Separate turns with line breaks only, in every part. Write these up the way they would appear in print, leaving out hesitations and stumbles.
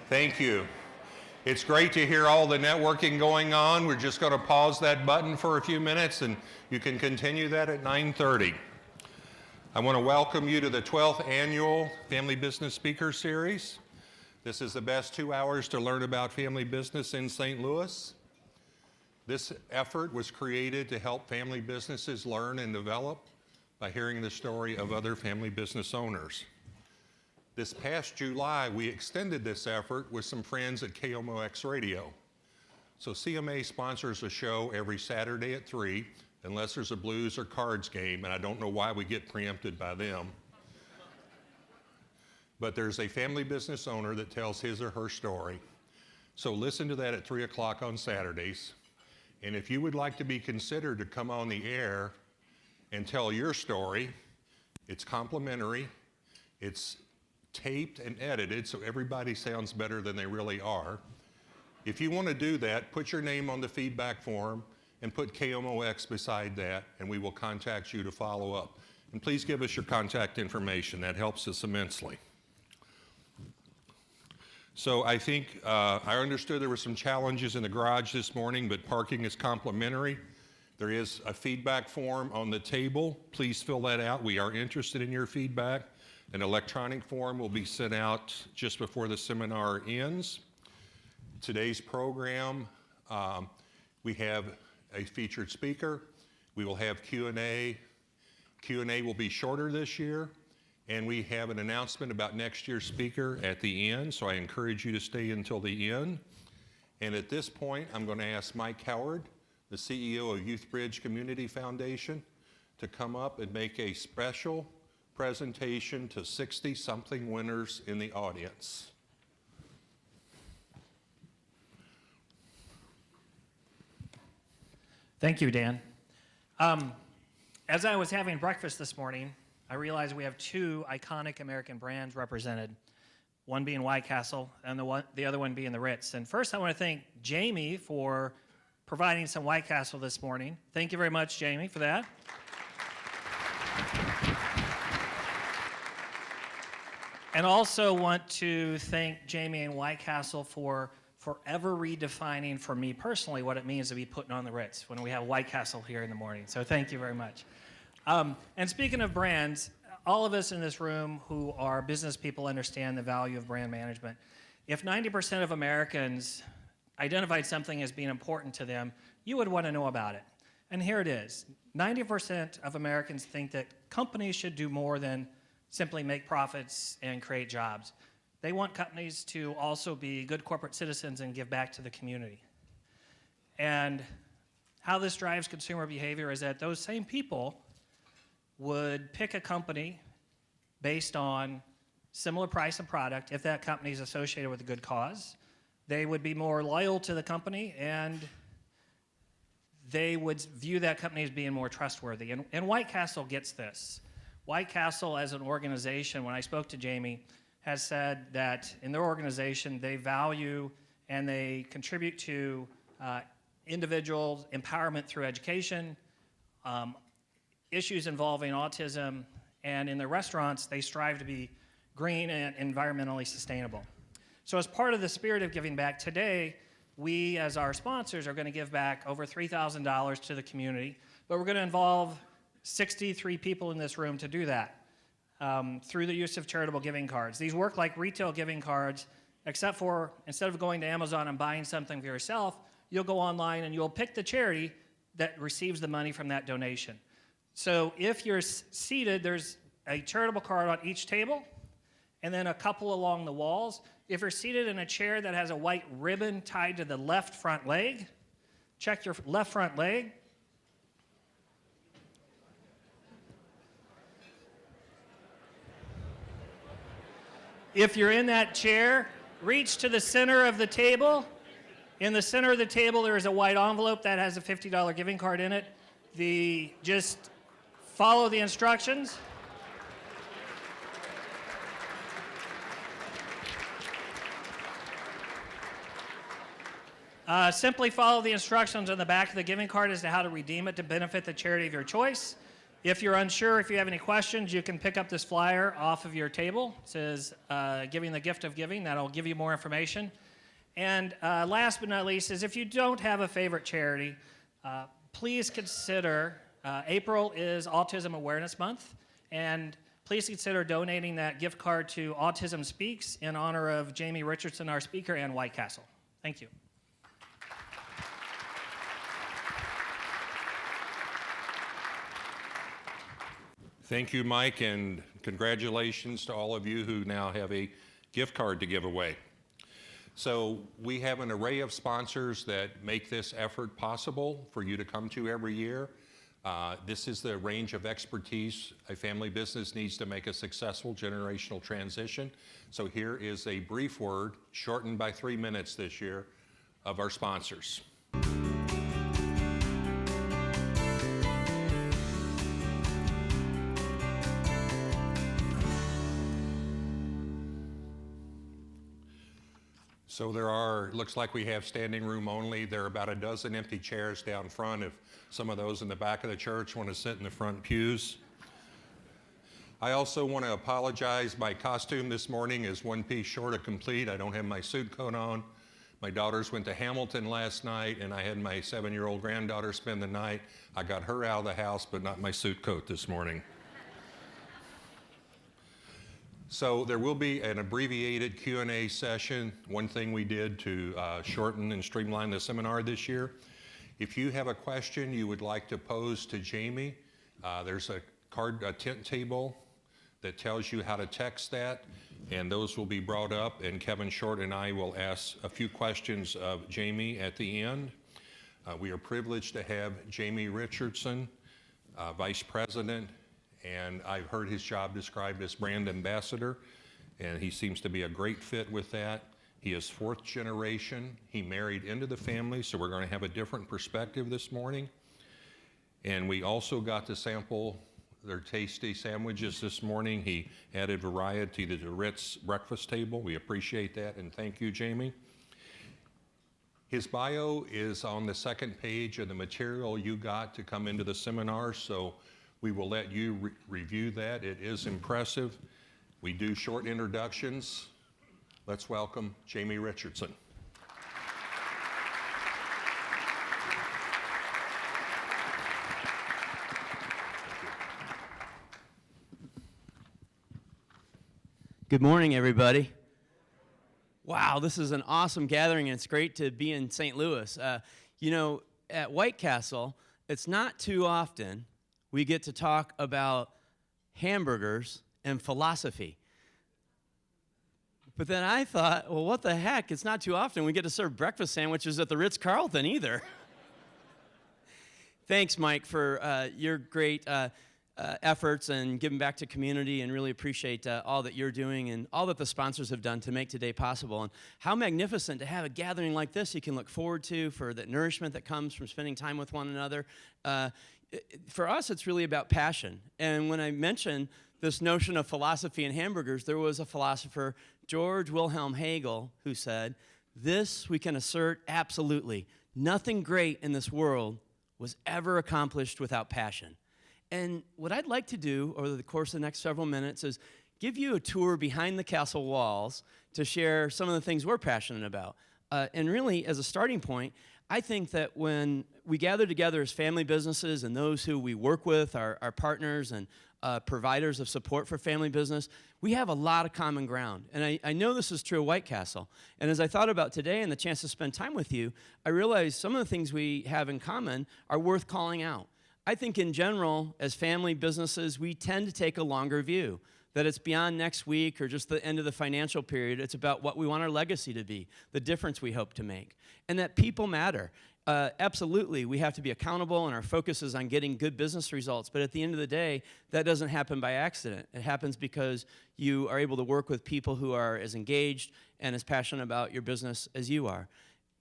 Thank you. It's great to hear all the networking going on. We're just going to pause that button for a few minutes and you can continue that at 9:30. I want to welcome you to the 12th Annual Family Business Speaker Series. This is the best 2 hours to learn about family business in St. Louis. This effort was created to help family businesses learn and develop by hearing the story of other family business owners. This past July, we extended this effort with some friends at KMOX Radio. So CMA sponsors a show every Saturday at 3, unless there's a blues or cards game, and I don't know why we get preempted by them. But there's a family business owner that tells his or her story. So listen to that at 3 o'clock on Saturdays. And if you would like to be considered to come on the air and tell your story, it's complimentary, it's taped and edited so everybody sounds better than they really are. If you want to do that, put your name on the feedback form and put KMOX beside that, and we will contact you to follow up. And please give us your contact information. That helps us immensely. So I think I understood there were some challenges in the garage this morning, but parking is complimentary. There is a feedback form on the table. Please fill that out. We are interested in your feedback. An electronic form will be sent out just before the seminar ends. Today's program, we have a featured speaker. We will have Q&A. Q&A will be shorter this year. And we have an announcement about next year's speaker at the end, so I encourage you to stay until the end. And at this point, I'm going to ask Mike Howard, the CEO of YouthBridge Community Foundation, to come up and make a special presentation to 60-something winners in the audience.
Thank you, Dan. As I was having breakfast this morning, I realized we have two iconic American brands represented, one being White Castle and the other one being the Ritz. And first I want to thank Jamie for providing some White Castle this morning. Thank you very much, Jamie, for that. And also want to thank Jamie and White Castle for forever redefining for me personally what it means to be putting on the Ritz when we have White Castle here in the morning. So thank you very much. And speaking of brands, all of us in this room who are business people understand the value of brand management. If 90% of Americans identified something as being important to them, you would want to know about it. And here it is. 90% of Americans think that companies should do more than simply make profits and create jobs. They want companies to also be good corporate citizens and give back to the community. And how this drives consumer behavior is that those same people would pick a company based on similar price and product if that company is associated with a good cause. They would be more loyal to the company, and they would view that company as being more trustworthy. And White Castle gets this. White Castle as an organization, when I spoke to Jamie, has said that in their organization they value and they contribute to individual empowerment through education, issues involving autism, and in their restaurants they strive to be green and environmentally sustainable. So as part of the spirit of giving back today, we as our sponsors are going to give back over $3,000 to the community, but we're going to involve 63 people in this room to do that through the use of charitable giving cards. These work like retail giving cards, except for instead of going to Amazon and buying something for yourself, you'll go online and you'll pick the charity that receives the money from that donation. So if you're seated, there's a charitable card on each table and then a couple along the walls. If you're seated in a chair that has a white ribbon tied to the left front leg, check your left front leg. If you're in that chair, reach to the center of the table. In the center of the table, there is a white envelope that has a $50 giving card in it. Just follow the instructions. Simply follow the instructions on the back of the giving card as to how to redeem it to benefit the charity of your choice. If you're unsure, if you have any questions, you can pick up this flyer off of your table. It says Giving the Gift of Giving. That'll give you more information. And last but not least is if you don't have a favorite charity, please consider, April is Autism Awareness Month, and please consider donating that gift card to Autism Speaks in honor of Jamie Richardson, our speaker, and White Castle. Thank you.
Thank you, Mike, and congratulations to all of you who now have a gift card to give away. So we have an array of sponsors that make this effort possible for you to come to every year. This is the range of expertise a family business needs to make a successful generational transition. So here is a brief word, shortened by 3 minutes this year, of our sponsors. So looks like we have standing room only. There are about a dozen empty chairs down front if some of those in the back of the church want to sit in the front pews. I also want to apologize. My costume this morning is one piece short of complete. I don't have my suit coat on. My daughters went to Hamilton last night, and I had my 7-year-old granddaughter spend the night. I got her out of the house, but not my suit coat this morning. So there will be an abbreviated Q&A session. One thing we did to shorten and streamline the seminar this year. If you have a question you would like to pose to Jamie, there's a tent table that tells you how to text that, and those will be brought up, and Kevin Short and I will ask a few questions of Jamie at the end. We are privileged to have Jamie Richardson, Vice President, and I've heard his job described as brand ambassador, and he seems to be a great fit with that. He is 4th generation. He married into the family, so we're going to have a different perspective this morning. And we also got to sample their tasty sandwiches this morning. He added variety to the Ritz breakfast table. We appreciate that, and thank you, Jamie. His bio is on the second page of the material you got to come into the seminar, so we will let you review that. It is impressive. We do short introductions. Let's welcome Jamie Richardson.
Good morning, everybody. Wow, this is an awesome gathering, and it's great to be in St. Louis. At White Castle, it's not too often we get to talk about hamburgers and philosophy. But then I thought, well, what the heck? It's not too often we get to serve breakfast sandwiches at the Ritz-Carlton either. Thanks, Mike, for your great efforts and giving back to community, and really appreciate all that you're doing and all that the sponsors have done to make today possible. And how magnificent to have a gathering like this you can look forward to for the nourishment that comes from spending time with one another. For us, it's really about passion. And when I mentioned this notion of philosophy and hamburgers, there was a philosopher, George Wilhelm Hegel, who said, "This we can assert absolutely. Nothing great in this world was ever accomplished without passion." And what I'd like to do over the course of the next several minutes is give you a tour behind the castle walls to share some of the things we're passionate about. And really, as a starting point, I think that when we gather together as family businesses and those who we work with, our partners and providers of support for family business, we have a lot of common ground. And I know this is true of White Castle. And as I thought about today and the chance to spend time with you, I realized some of the things we have in common are worth calling out. I think in general, as family businesses, we tend to take a longer view, that it's beyond next week or just the end of the financial period. It's about what we want our legacy to be, the difference we hope to make, and that people matter. Absolutely, we have to be accountable, and our focus is on getting good business results. But at the end of the day, that doesn't happen by accident. It happens because you are able to work with people who are as engaged and as passionate about your business as you are.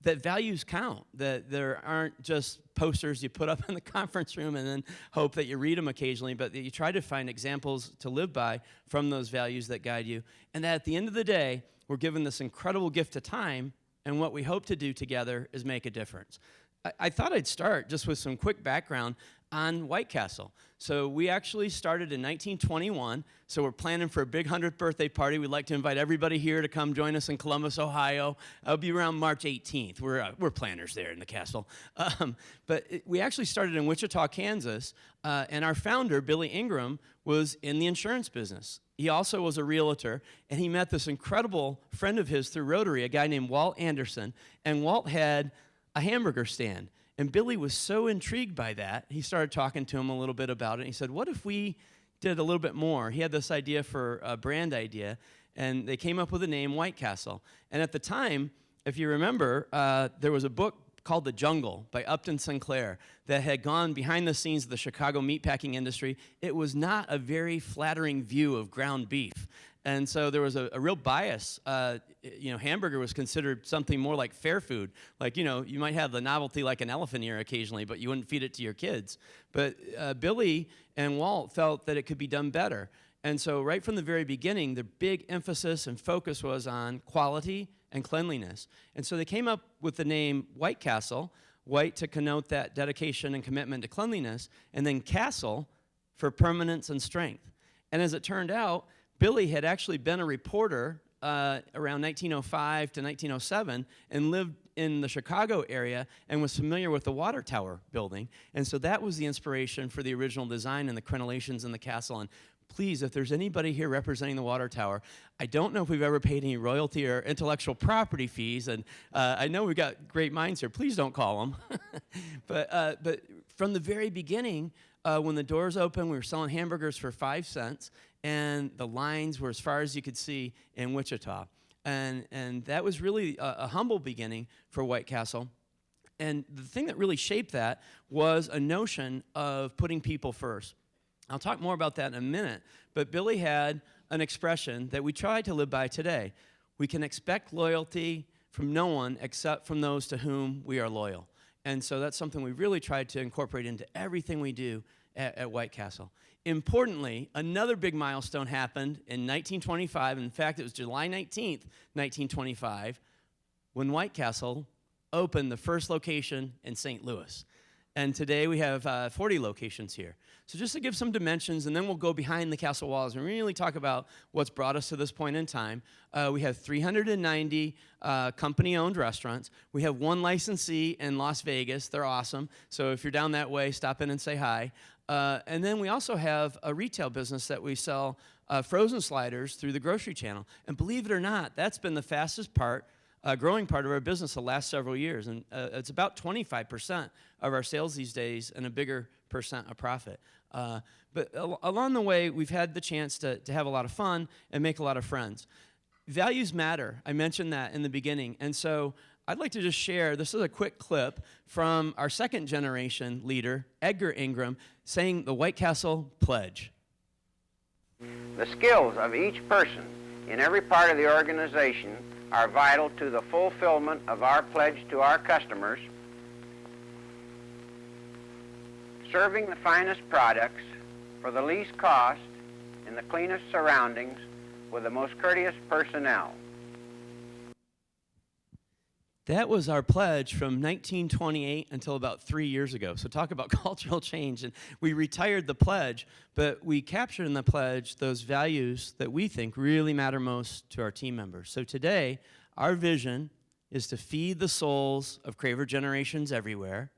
That values count, that there aren't just posters you put up in the conference room and then hope that you read them occasionally, but that you try to find examples to live by from those values that guide you. And that at the end of the day, we're given this incredible gift of time, and what we hope to do together is make a difference. I thought I'd start just with some quick background. on White Castle. So we actually started in 1921, so we're planning for a big 100th birthday party. We'd like to invite everybody here to come join us in Columbus, Ohio. It'll be around March 18th. We're planners there in the castle. We actually started in Wichita, Kansas, and our founder, Billy Ingram, was in the insurance business. He also was a realtor, and he met this incredible friend of his through Rotary, a guy named Walt Anderson, and Walt had a hamburger stand. And Billy was so intrigued by that, he started talking to him a little bit about it. He said, what if we did a little bit more? He had this idea for a brand idea, and they came up with the name White Castle. And at the time, if you remember, there was a book called The Jungle by Upton Sinclair that had gone behind the scenes of the Chicago meatpacking industry. It was not a very flattering view of ground beef. And so there was a real bias. Hamburger was considered something more like fair food. Like, you might have the novelty like an elephant ear occasionally, but you wouldn't feed it to your kids. But Billy and Walt felt that it could be done better. And so right from the very beginning, the big emphasis and focus was on quality and cleanliness. And so they came up with the name White Castle, white to connote that dedication and commitment to cleanliness, and then castle for permanence and strength. And as it turned out, Billy had actually been a reporter around 1905 to 1907 and lived in the Chicago area and was familiar with the water tower building. And so that was the inspiration for the original design and the crenellations in the castle. And please, if there's anybody here representing the water tower, I don't know if we've ever paid any royalty or intellectual property fees, and I know we've got great minds here. Please don't call them. But from the very beginning, when the doors opened, we were selling hamburgers for 5 cents, and the lines were as far as you could see in Wichita. And that was really a humble beginning for White Castle. And the thing that really shaped that was a notion of putting people first. I'll talk more about that in a minute, but Billy had an expression that we try to live by today. We can expect loyalty from no one except from those to whom we are loyal. And so that's something we really tried to incorporate into everything we do at White Castle. Importantly, another big milestone happened in 1925. In fact, it was July 19th, 1925, when White Castle opened the first location in St. Louis. And today we have 40 locations here. So just to give some dimensions, and then we'll go behind the castle walls and really talk about what's brought us to this point in time. We have 390 company-owned restaurants. We have one licensee in Las Vegas. They're awesome. So if you're down that way, stop in and say hi. And then we also have a retail business that we sell frozen sliders through the grocery channel. And believe it or not, that's been the fastest growing part of our business the last several years. And it's about 25% of our sales these days and a bigger percent of profit. But along the way, we've had the chance to have a lot of fun and make a lot of friends. Values matter. I mentioned that in the beginning. And so I'd like to just share, this is a quick clip from our second generation leader, Edgar Ingram, saying the White Castle Pledge.
The skills of each person in every part of the organization are vital to the fulfillment of our pledge to our customers, serving the finest products for the least cost in the cleanest surroundings with the most courteous personnel.
That was our pledge from 1928 until about 3 years ago. So talk about cultural change. And we retired the pledge, but we captured in the pledge those values that we think really matter most to our team members. So today, our vision is to feed the souls of Craver generations everywhere,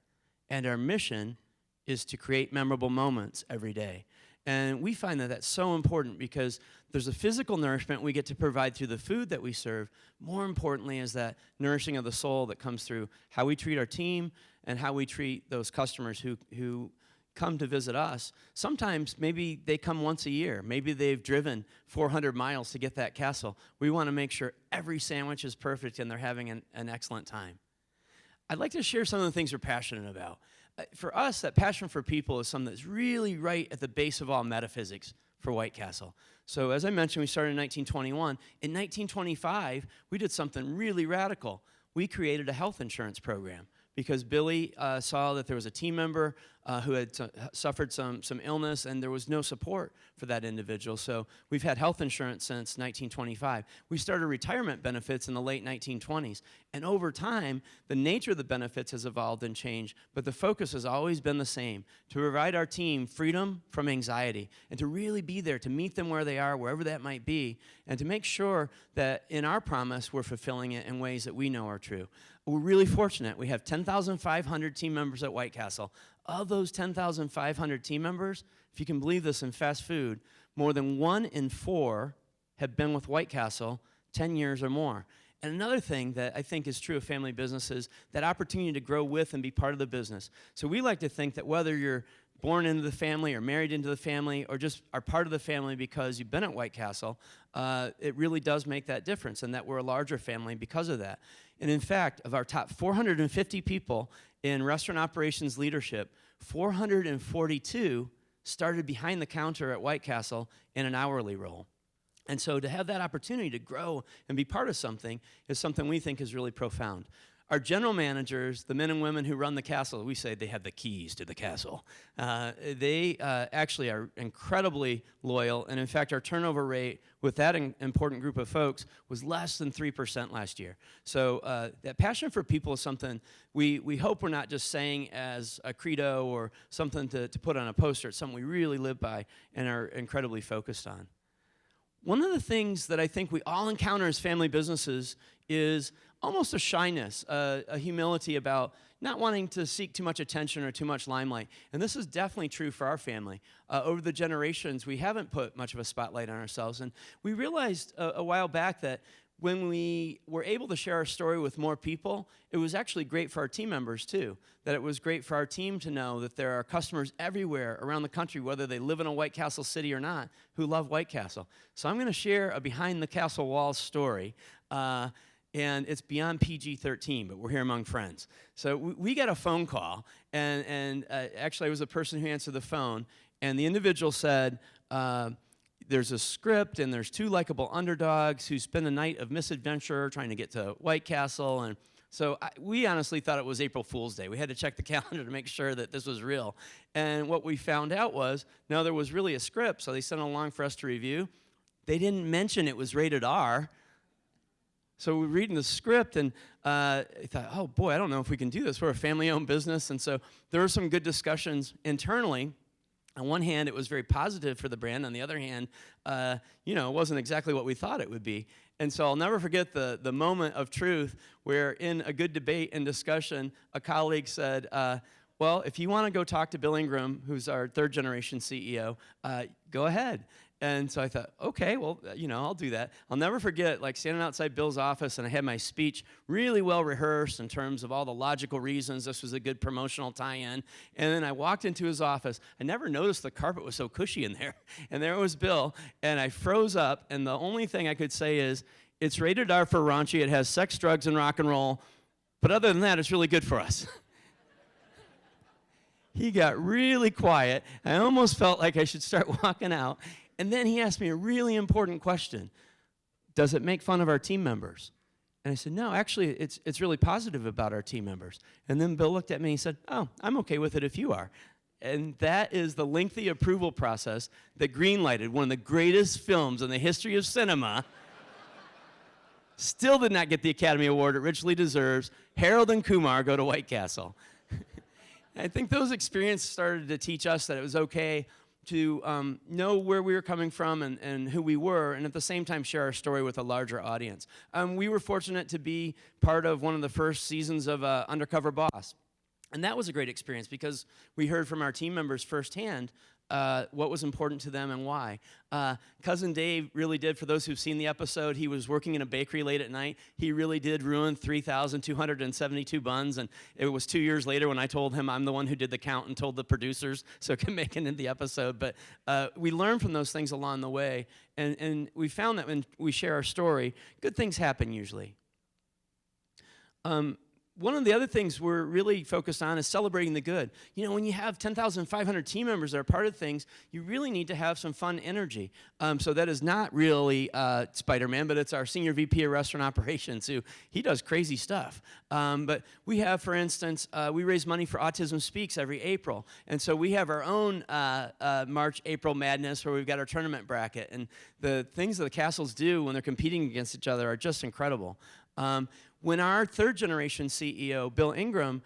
and our mission is to create memorable moments every day. And we find that that's so important because there's a physical nourishment we get to provide through the food that we serve. More importantly is that nourishing of the soul that comes through how we treat our team and how we treat those customers who come to visit us. Sometimes maybe they come once a year. Maybe they've driven 400 miles to get that castle. We want to make sure every sandwich is perfect and they're having an excellent time. I'd like to share some of the things we're passionate about. For us, that passion for people is something that's really right at the base of all metaphysics for White Castle. So as I mentioned, we started in 1921. In 1925, we did something really radical. We created a health insurance program because Billy saw that there was a team member who had suffered some illness, and there was no support for that individual. So we've had health insurance since 1925. We started retirement benefits in the late 1920s. And over time, the nature of the benefits has evolved and changed, but the focus has always been the same: to provide our team freedom from anxiety and to really be there to meet them where they are, wherever that might be, and to make sure that in our promise we're fulfilling it in ways that we know are true. We're really fortunate. We have 10,500 team members at White Castle. Of those 10,500 team members, if you can believe this, in fast food, more than 1 in 4 have been with White Castle 10 years or more. And another thing that I think is true of family businesses, that opportunity to grow with and be part of the business. So we like to think that whether you're born into the family or married into the family or just are part of the family because you've been at White Castle, it really does make that difference, and that we're a larger family because of that. And in fact, of our top 450 people in restaurant operations leadership, 442 started behind the counter at White Castle in an hourly role. And so to have that opportunity to grow and be part of something is something we think is really profound. Our general managers, the men and women who run the castle, we say they have the keys to the castle. They actually are incredibly loyal, and in fact, our turnover rate with that important group of folks was less than 3% last year. So that passion for people is something we hope we're not just saying as a credo or something to put on a poster. It's something we really live by and are incredibly focused on. One of the things that I think we all encounter as family businesses is almost a shyness, a humility about not wanting to seek too much attention or too much limelight. And this is definitely true for our family. Over the generations, we haven't put much of a spotlight on ourselves. And we realized a while back that when we were able to share our story with more people, it was actually great for our team members too. That it was great for our team to know that there are customers everywhere around the country, whether they live in a White Castle city or not, who love White Castle. So I'm going to share a behind the castle walls story. And it's beyond PG-13, but we're here among friends. So we got a phone call, and actually I was the person who answered the phone, and the individual said, there's a script, and there's 2 likable underdogs who spend a night of misadventure trying to get to White Castle. And so we honestly thought it was April Fool's Day. We had to check the calendar to make sure that this was real. And what we found out was, no, there was really a script, so they sent it along for us to review. They didn't mention it was rated R. So we were reading the script, and I thought, oh boy, I don't know if we can do this. We're a family-owned business, and so there were some good discussions internally. On one hand, it was very positive for the brand. On the other hand, it wasn't exactly what we thought it would be. And so I'll never forget the moment of truth where, in a good debate and discussion, a colleague said, well, if you want to go talk to Bill Ingram, who's our 3rd-generation CEO, go ahead. And so I thought, okay, well, I'll do that. I'll never forget, standing outside Bill's office, and I had my speech really well rehearsed in terms of all the logical reasons this was a good promotional tie-in. And then I walked into his office. I never noticed the carpet was so cushy in there. And there was Bill, and I froze up, and the only thing I could say is, it's rated R for raunchy. It has sex, drugs, and rock and roll. But other than that, it's really good for us. He got really quiet. I almost felt like I should start walking out. And then he asked me a really important question. Does it make fun of our team members? And I said, no, actually, it's really positive about our team members. And then Bill looked at me and he said, oh, I'm okay with it if you are. And that is the lengthy approval process that greenlighted one of the greatest films in the history of cinema. Still did not get the Academy Award it richly deserves. Harold and Kumar go to White Castle. I think those experiences started to teach us that it was okay to know where we were coming from and who we were, and at the same time share our story with a larger audience. We were fortunate to be part of one of the first seasons of Undercover Boss. And that was a great experience because we heard from our team members firsthand what was important to them and why. Cousin Dave really did, for those who've seen the episode, he was working in a bakery late at night. He really did ruin 3,272 buns, and it was 2 years later when I told him I'm the one who did the count and told the producers so it could make it in the episode. But we learned from those things along the way, and we found that when we share our story, good things happen usually. one of the other things we're really focused on is celebrating the good. You know, when you have 10,500 team members that are part of things, you really need to have some fun energy. So that is not really Spider-Man, but it's our Senior VP of Restaurant Operations he does crazy stuff. But we have, for instance, we raise money for Autism Speaks every April. And so we have our own March, April Madness where we've got our tournament bracket. And the things that the castles do when they're competing against each other are just incredible. When our third generation CEO, Bill Ingram,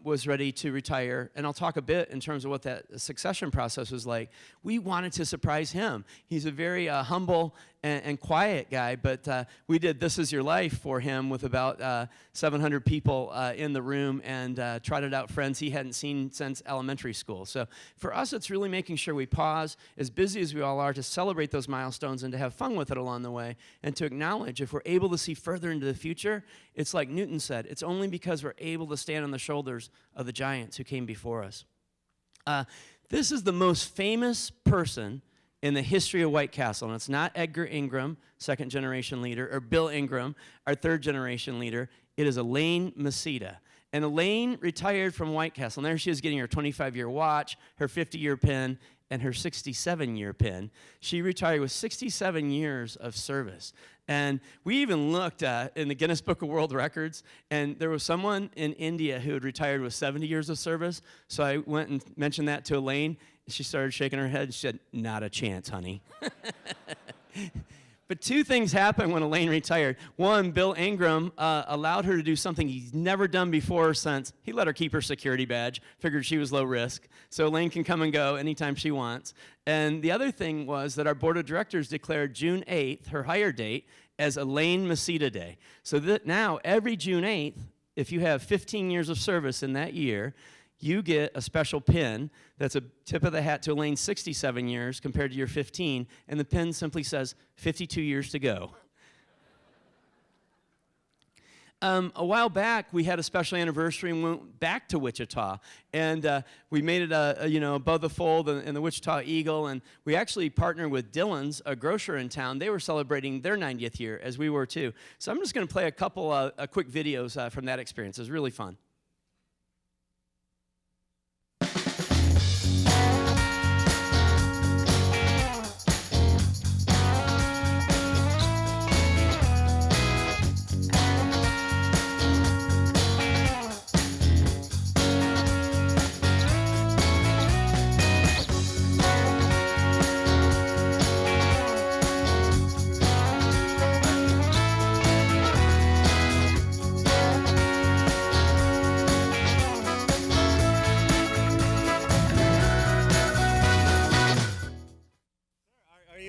was ready to retire, and I'll talk a bit in terms of what that succession process was like, we wanted to surprise him. He's a very humble and quiet guy, but we did This Is Your Life for him with about 700 people in the room and trotted out friends he hadn't seen since elementary school. So for us, it's really making sure we pause, as busy as we all are, to celebrate those milestones and to have fun with it along the way, and to acknowledge if we're able to see further into the future, it's like Newton said, it's only because we're able to stand on the shoulders of the giants who came before us. This is the most famous person in the history of White Castle, and it's not Edgar Ingram, second generation leader, or Bill Ingram, our third generation leader. It is Elaine Masita. And Elaine retired from White Castle, and there she is getting her 25-year watch, her 50-year pin, and her 67-year pin. She retired with 67 years of service. And we even looked in the Guinness Book of World Records, and there was someone in India who had retired with 70 years of service. So I went and mentioned that to Elaine, and she started shaking her head. She said, "Not a chance, honey." But two things happened when Elaine retired. One, Bill Ingram allowed her to do something he's never done before or since. He let her keep her security badge, figured she was low risk, so Elaine can come and go anytime she wants. And the other thing was that our board of directors declared June 8th, her hire date, as Elaine Masita Day. So that now, every June 8th, if you have 15 years of service in that year, you get a special pin that's a tip of the hat to Elaine's 67 years compared to your 15, and the pin simply says 52 years to go. A while back, we had a special anniversary and went back to Wichita, and we made it above the fold and the Wichita Eagle, and we actually partnered with Dillon's, a grocer in town. They were celebrating their 90th year, as we were too. So I'm just going to play a couple quick videos from that experience. It was really fun.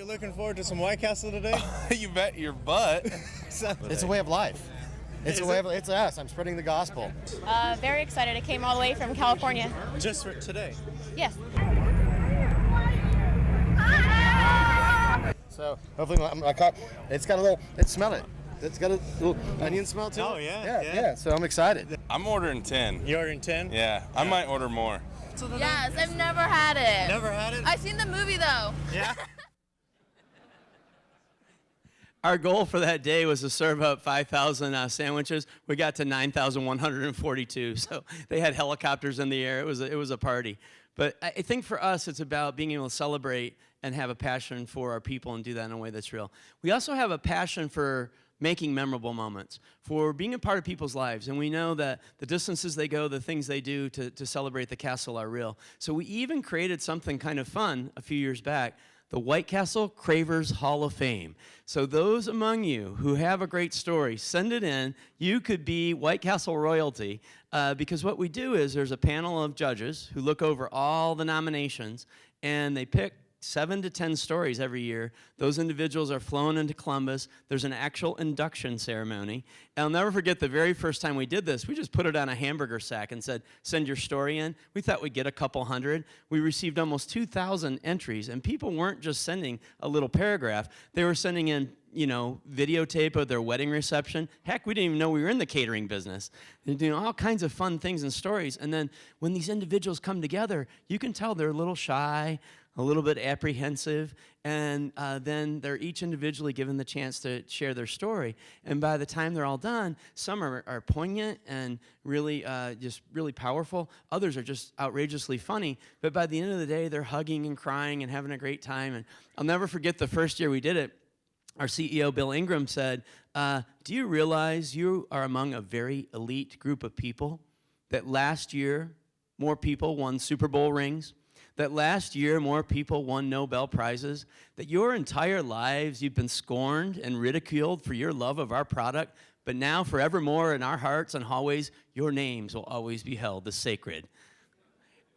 Looking forward to some White Castle today?
You bet your butt.
It's a way of life. It's us. I'm spreading the gospel.
Very excited. I came all the way from California.
Just for today.
Yes.
So hopefully it's got a little. Smell it. It's got a little onion smell to it.
Oh yeah.
So I'm excited.
I'm ordering 10.
You ordering 10?
Yeah, I might order more.
Yes, I've never had it.
Never had it?
I've seen the movie though.
Yeah.
Our goal for that day was to serve up 5,000 sandwiches. We got to 9,142, so they had helicopters in the air. It was a party. But I think for us, it's about being able to celebrate and have a passion for our people and do that in a way that's real. We also have a passion for making memorable moments, for being a part of people's lives. And we know that the distances they go, the things they do to celebrate the castle are real. So we even created something kind of fun a few years back, the White Castle Cravers Hall of Fame. So those among you who have a great story, send it in. You could be White Castle royalty, because what we do is there's a panel of judges who look over all the nominations, and they pick 7 to 10 stories every year. Those individuals are flown into Columbus. There's an actual induction ceremony. And I'll never forget the very first time we did this. We just put it on a hamburger sack and said, send your story in. We thought we'd get a couple hundred. We received almost 2,000 entries, and people weren't just sending a little paragraph. They were sending in videotape of their wedding reception. Heck, we didn't even know we were in the catering business. They're doing all kinds of fun things and stories. And then when these individuals come together, you can tell they're a little shy, a little bit apprehensive, and then they're each individually given the chance to share their story. And by the time they're all done, some are poignant and really just really powerful. Others are just outrageously funny. But by the end of the day, they're hugging and crying and having a great time. And I'll never forget the first year we did it. Our CEO, Bill Ingram, said, do you realize you are among a very elite group of people? That last year, more people won Super Bowl rings. That last year, more people won Nobel Prizes. That your entire lives, you've been scorned and ridiculed for your love of our product. But now, forevermore, in our hearts and hallways, your names will always be held as sacred.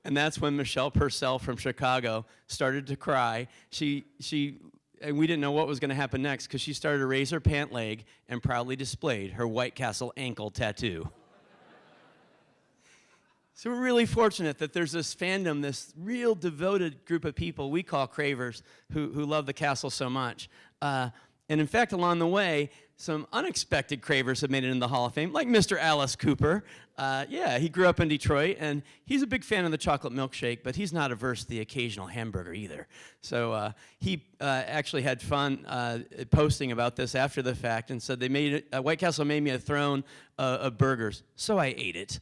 And that's when Michelle Purcell from Chicago started to cry. And we didn't know what was going to happen next because she started to raise her pant leg and proudly displayed her White Castle ankle tattoo. So we're really fortunate that there's this fandom, this real devoted group of people we call cravers who love the castle so much. And in fact, along the way, some unexpected cravers have made it in the Hall of Fame, like Mr. Alice Cooper. He grew up in Detroit, and he's a big fan of the chocolate milkshake, but he's not averse to the occasional hamburger either. So he actually had fun posting about this after the fact and said, White Castle made me a throne of burgers, so I ate it.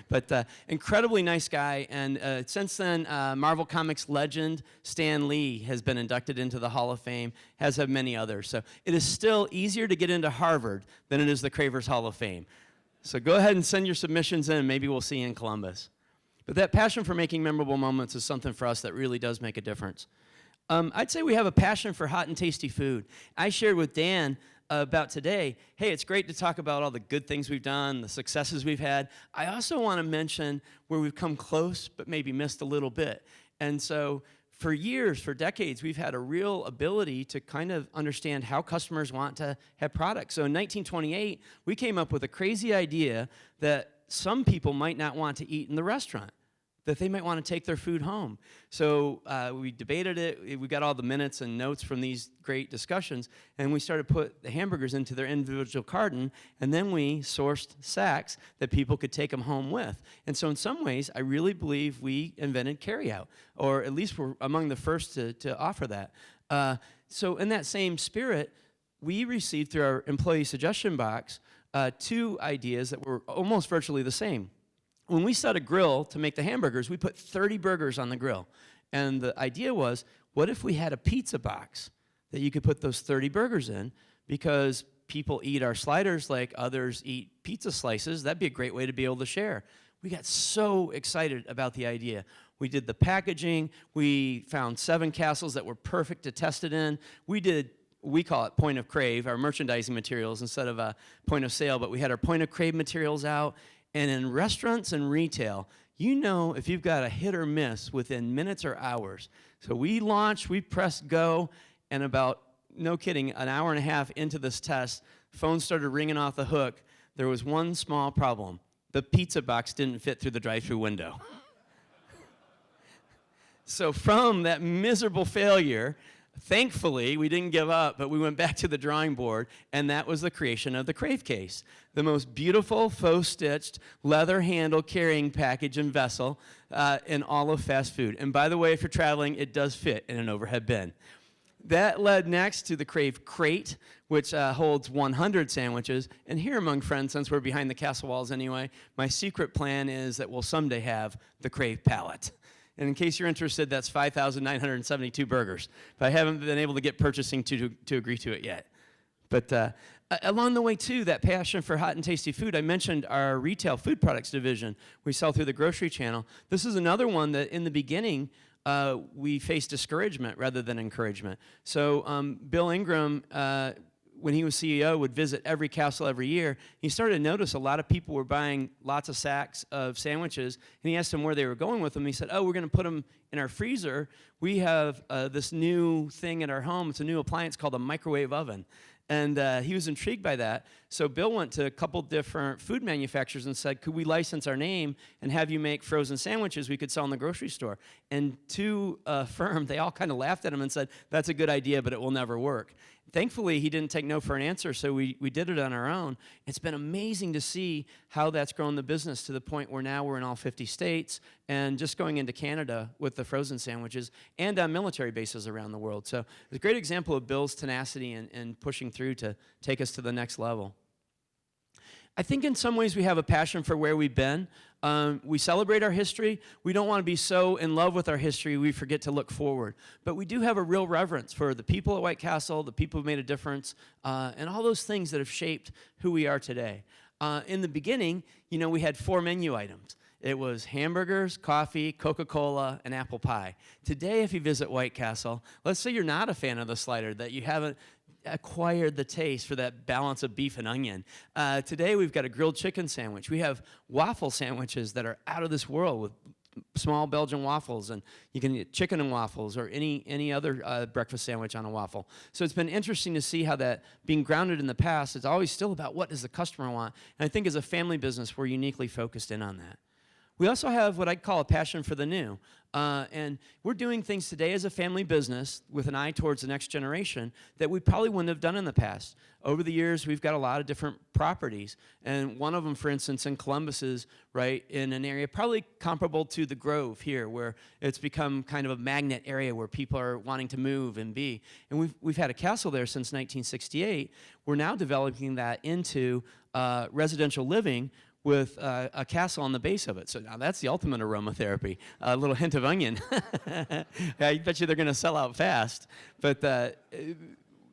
But incredibly nice guy, and since then, Marvel Comics legend Stan Lee has been inducted into the Hall of Fame, as have many others. So it is still easier to get into Harvard than it is the Cravers Hall of Fame. So go ahead and send your submissions in. Maybe we'll see you in Columbus. But that passion for making memorable moments is something for us that really does make a difference. I'd say we have a passion for hot and tasty food. I shared with Dan about today, hey, it's great to talk about all the good things we've done, the successes we've had. I also want to mention where we've come close but maybe missed a little bit. And so for years, for decades, we've had a real ability to kind of understand how customers want to have products. So in 1928, we came up with a crazy idea that some people might not want to eat in the restaurant, that they might want to take their food home. So we debated it. We got all the minutes and notes from these great discussions, and we started to put the hamburgers into their individual carton, and then we sourced sacks that people could take them home with. And so in some ways, I really believe we invented carryout, or at least we're among the first to offer that. So in that same spirit, we received through our employee suggestion box 2 ideas that were almost virtually the same. When we set a grill to make the hamburgers, we put 30 burgers on the grill. And the idea was, what if we had a pizza box that you could put those 30 burgers in? Because people eat our sliders like others eat pizza slices. That'd be a great way to be able to share. We got so excited about the idea. We did the packaging. We found 7 castles that were perfect to test it in. We call it point of crave, our merchandising materials instead of a point of sale, but we had our point of crave materials out. And in restaurants and retail, you know if you've got a hit or miss within minutes or hours. So we launched, we pressed go, and about, no kidding, an hour and a half into this test, phones started ringing off the hook. There was one small problem. The pizza box didn't fit through the drive-through window. So from that miserable failure, thankfully, we didn't give up, but we went back to the drawing board, and that was the creation of the Crave Case, the most beautiful faux-stitched leather handle carrying package and vessel in all of fast food. And by the way, if you're traveling, it does fit in an overhead bin. That led next to the Crave Crate, which holds 100 sandwiches. And here among friends, since we're behind the castle walls anyway, my secret plan is that we'll someday have the Crave Pallet. And in case you're interested, that's 5,972 burgers. But I haven't been able to get purchasing to agree to it yet. But along the way, too, that passion for hot and tasty food, I mentioned our retail food products division. We sell through the grocery channel. This is another one that in the beginning, we faced discouragement rather than encouragement. So Bill Ingram, when he was CEO, would visit every castle every year. He started to notice a lot of people were buying lots of sacks of sandwiches, and he asked them where they were going with them. He said, oh, we're going to put them in our freezer. We have this new thing at our home. It's a new appliance called a microwave oven. And he was intrigued by that. So Bill went to a couple different food manufacturers and said, could we license our name and have you make frozen sandwiches we could sell in the grocery store? And to a firm, they all kind of laughed at him and said, that's a good idea, but it will never work. thankfully, he didn't take no for an answer, so we did it on our own. It's been amazing to see how that's grown the business to the point where now we're in all 50 states and just going into Canada with the frozen sandwiches and on military bases around the world. So it's a great example of Bill's tenacity and pushing through to take us to the next level. I think in some ways we have a passion for where we've been. We celebrate our history. We don't want to be so in love with our history we forget to look forward. But we do have a real reverence for the people at White Castle, the people who've made a difference, and all those things that have shaped who we are today. In the beginning, we had 4 menu items. It was hamburgers, coffee, Coca-Cola, and apple pie. Today, if you visit White Castle, let's say you're not a fan of the slider, that you haven't acquired the taste for that balance of beef and onion. Today we've got a grilled chicken sandwich. We have waffle sandwiches that are out of this world with small Belgian waffles, and you can get chicken and waffles or any other breakfast sandwich on a waffle. So it's been interesting to see how that, being grounded in the past, it's always still about what does the customer want. And I think as a family business, we're uniquely focused in on that. We also have what I'd call a passion for the new. And we're doing things today as a family business with an eye towards the next generation that we probably wouldn't have done in the past. Over the years, we've got a lot of different properties. And one of them, for instance, in Columbus is right in an area probably comparable to the Grove here, where it's become kind of a magnet area where people are wanting to move and be. And we've had a castle there since 1968. We're now developing that into residential living with a castle on the base of it. So now that's the ultimate aromatherapy. A little hint of onion. I bet you they're going to sell out fast. But,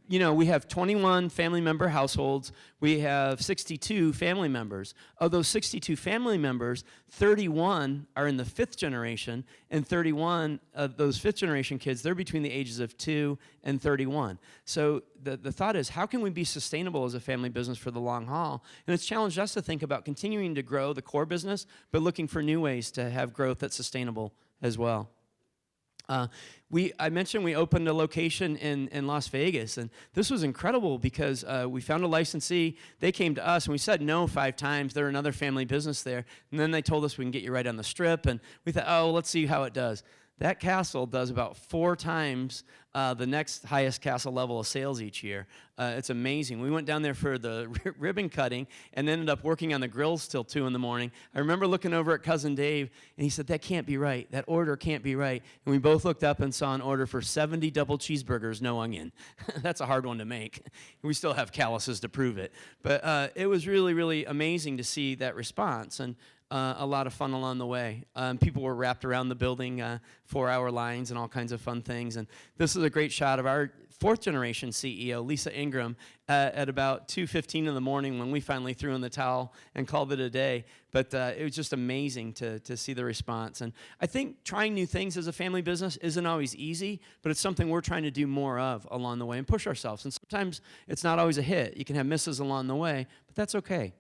we have 21 family member households. We have 62 family members. Of those 62 family members, 31 are in the 5th generation, and 31 of those 5th generation kids, they're between the ages of 2 and 31. So the thought is, how can we be sustainable as a family business for the long haul? And it's challenged us to think about continuing to grow the core business, but looking for new ways to have growth that's sustainable as well. I mentioned we opened a location in Las Vegas, and this was incredible because we found a licensee. They came to us, and we said no 5 times. They're another family business there. And then they told us we can get you right on the Strip, and we thought, oh, let's see how it does. That castle does about 4 times the next highest castle level of sales each year. It's amazing. We went down there for the ribbon cutting and ended up working on the grills till 2 in the morning. I remember looking over at Cousin Dave, and he said, that can't be right. That order can't be right. And we both looked up and saw an order for 70 double cheeseburgers, no onion. That's a hard one to make. We still have calluses to prove it. But it was really, really amazing to see that response. And a lot of fun along the way. People were wrapped around the building, 4-hour lines and all kinds of fun things. And this is a great shot of our 4th generation CEO, Lisa Ingram, at about 2:15 in the morning when we finally threw in the towel and called it a day. But it was just amazing to see the response. And I think trying new things as a family business isn't always easy, but it's something we're trying to do more of along the way and push ourselves. And sometimes it's not always a hit. You can have misses along the way, but that's okay.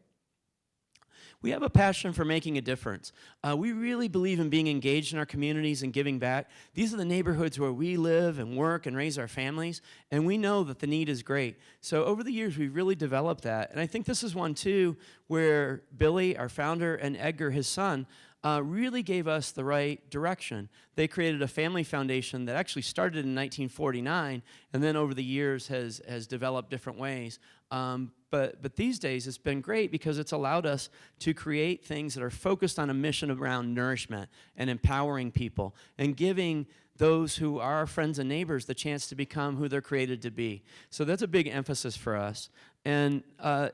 We have a passion for making a difference. We really believe in being engaged in our communities and giving back. These are the neighborhoods where we live and work and raise our families, and we know that the need is great. So over the years, we've really developed that. And I think this is one, too, where Billy, our founder, and Edgar, his son, really gave us the right direction. They created a family foundation that actually started in 1949, and then over the years has developed different ways. But these days, it's been great because it's allowed us to create things that are focused on a mission around nourishment and empowering people and giving those who are our friends and neighbors the chance to become who they're created to be. So that's a big emphasis for us. And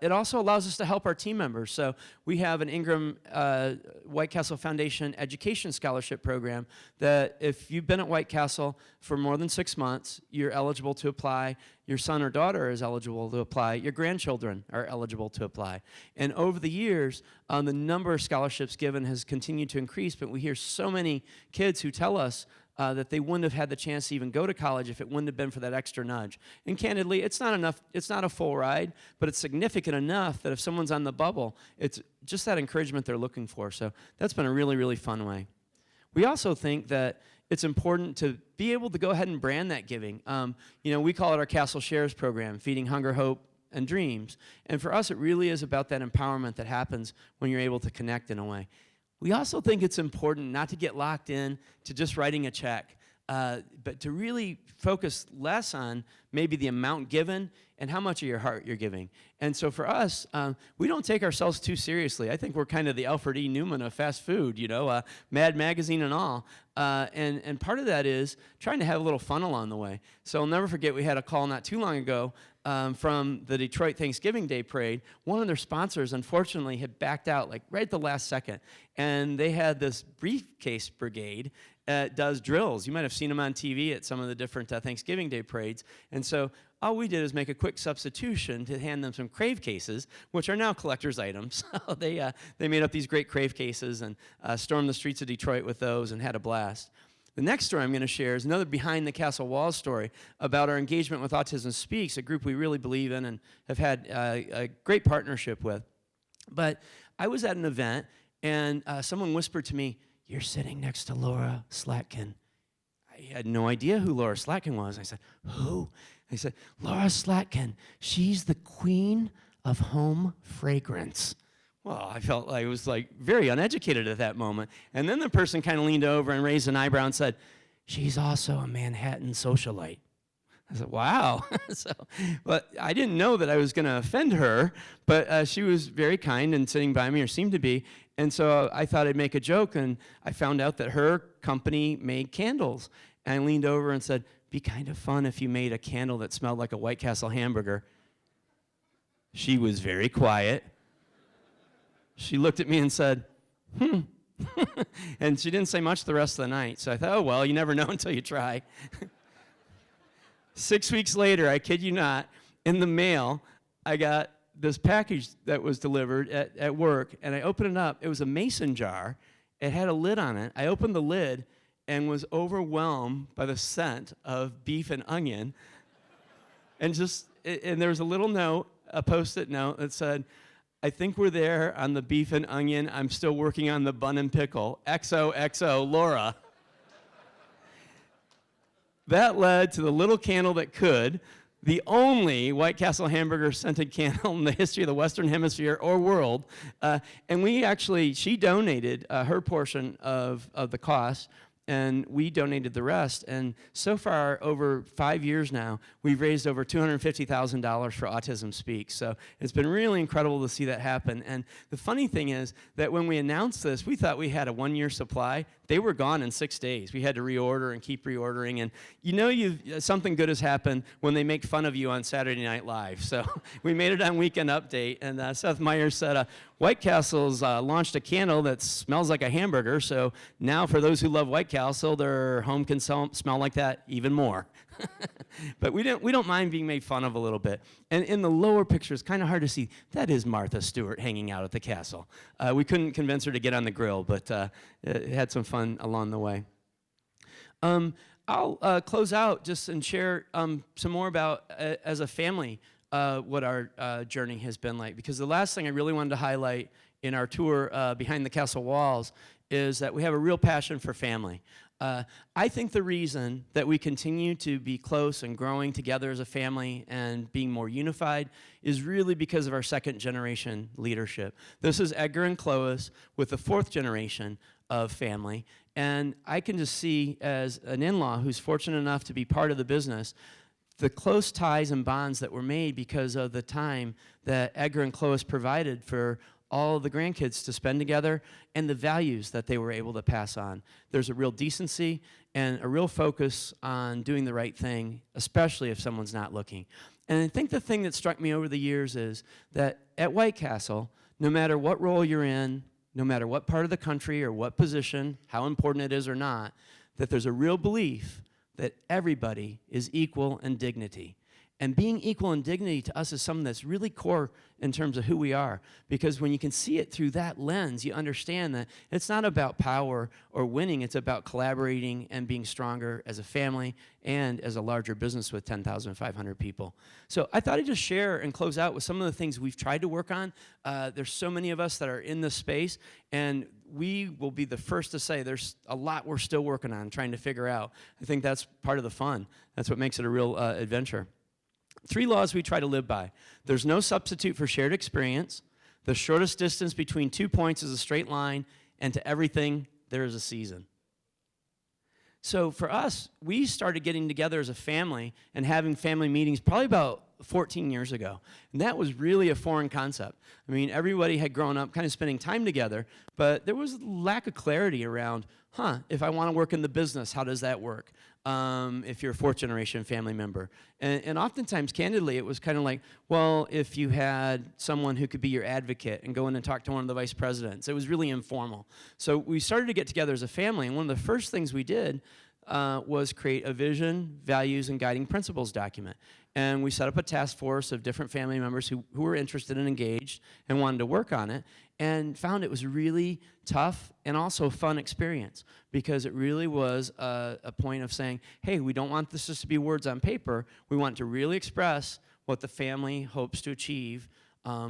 it also allows us to help our team members. So we have an Ingram White Castle Foundation education scholarship program that if you've been at White Castle for more than 6 months, you're eligible to apply. Your son or daughter is eligible to apply. Your grandchildren are eligible to apply. And over the years, the number of scholarships given has continued to increase, but we hear so many kids who tell us that they wouldn't have had the chance to even go to college if it wouldn't have been for that extra nudge. And candidly, it's not enough. It's not a full ride, but it's significant enough that if someone's on the bubble, it's just that encouragement they're looking for. So that's been a really, really fun way. We also think that it's important to be able to go ahead and brand that giving. We call it our Castle Shares program, Feeding Hunger, Hope, and Dreams. And for us, it really is about that empowerment that happens when you're able to connect in a way. We also think it's important not to get locked in to just writing a check. but to really focus less on maybe the amount given and how much of your heart you're giving. And so for us, we don't take ourselves too seriously. I think we're kind of the Alfred E. Newman of fast food, Mad Magazine and all. And part of that is trying to have a little fun along the way. So I'll never forget, we had a call not too long ago from the Detroit Thanksgiving Day Parade. One of their sponsors, unfortunately, had backed out like right at the last second. And they had this briefcase brigade does drills. You might have seen them on TV at some of the different Thanksgiving Day parades. And so all we did is make a quick substitution to hand them some crave cases, which are now collector's items. So they made up these great crave cases and stormed the streets of Detroit with those and had a blast. The next story I'm going to share is another behind the castle walls story about our engagement with Autism Speaks, a group we really believe in and have had a great partnership with. But I was at an event, and someone whispered to me, "You're sitting next to Laura Slatkin." I had no idea who Laura Slatkin was. I said, "Who?" They said, "Laura Slatkin. She's the queen of home fragrance." Well, I felt like I was like very uneducated at that moment. And then the person kind of leaned over and raised an eyebrow and said, "She's also a Manhattan socialite." I said, "Wow." But I didn't know that I was going to offend her, but she was very kind and sitting by me, or seemed to be. And so I thought I'd make a joke, and I found out that her company made candles. And I leaned over and said, "Be kind of fun if you made a candle that smelled like a White Castle hamburger." She was very quiet. She looked at me and said, and she didn't say much the rest of the night. So I thought, oh, well, you never know until you try. 6 weeks later, I kid you not, in the mail, I got this package that was delivered at work, and I opened it up. It was a mason jar. It had a lid on it. I opened the lid and was overwhelmed by the scent of beef and onion. And there was a little note, a Post-it note that said, "I think we're there on the beef and onion. I'm still working on the bun and pickle. XOXO, Laura." That led to the little candle that could, the only White Castle hamburger scented candle in the history of the Western Hemisphere or world. And she donated her portion of the cost, and we donated the rest. And so far, over 5 years now, we've raised over $250,000 for Autism Speaks. So it's been really incredible to see that happen. And the funny thing is that when we announced this, we thought we had a 1-year supply. They were gone in 6 days. We had to reorder and keep reordering. And something good has happened when they make fun of you on Saturday Night Live. So we made it on Weekend Update. And Seth Meyers said, White Castle's launched a candle that smells like a hamburger. So now for those who love White Castle, their home can smell like that even more. But we don't mind being made fun of a little bit. And in the lower picture, it's kind of hard to see. That is Martha Stewart hanging out at the castle. We couldn't convince her to get on the grill, but it had some fun along the way. I'll close out just and share some more about, as a family, what our journey has been like. Because the last thing I really wanted to highlight in our tour behind the castle walls is that we have a real passion for family. I think the reason that we continue to be close and growing together as a family and being more unified is really because of our second generation leadership. This is Edgar and Clovis with the fourth generation of family. And I can just see, as an in-law who's fortunate enough to be part of the business, the close ties and bonds that were made because of the time that Edgar and Clovis provided for all of the grandkids to spend together and the values that they were able to pass on. There's a real decency and a real focus on doing the right thing, especially if someone's not looking. And I think the thing that struck me over the years is that at White Castle, no matter what role you're in, no matter what part of the country or what position, how important it is or not, that there's a real belief that everybody is equal in dignity. And being equal in dignity to us is something that's really core in terms of who we are. Because when you can see it through that lens, you understand that it's not about power or winning. It's about collaborating and being stronger as a family and as a larger business with 10,500 people. So I thought I'd just share and close out with some of the things we've tried to work on. There's so many of us that are in this space, and we will be the first to say there's a lot we're still working on, trying to figure out. I think that's part of the fun. That's what makes it a real adventure. 3 laws we try to live by. There's no substitute for shared experience. The shortest distance between 2 points is a straight line, and to everything, there is a season. So for us, we started getting together as a family and having family meetings probably about 14 years ago. And that was really a foreign concept. I mean, everybody had grown up kind of spending time together, but there was a lack of clarity around, if I want to work in the business, how does that work? If you're a fourth generation family member. And oftentimes, candidly, it was kind of like, well, if you had someone who could be your advocate and go in and talk to one of the vice presidents, it was really informal. So we started to get together as a family, and one of the first things we did was create a vision, values, and guiding principles document. And we set up a task force of different family members who were interested and engaged and wanted to work on it, and found it was a really tough and also a fun experience, because it really was a point of saying, hey, we don't want this just to be words on paper. We want to really express what the family hopes to achieve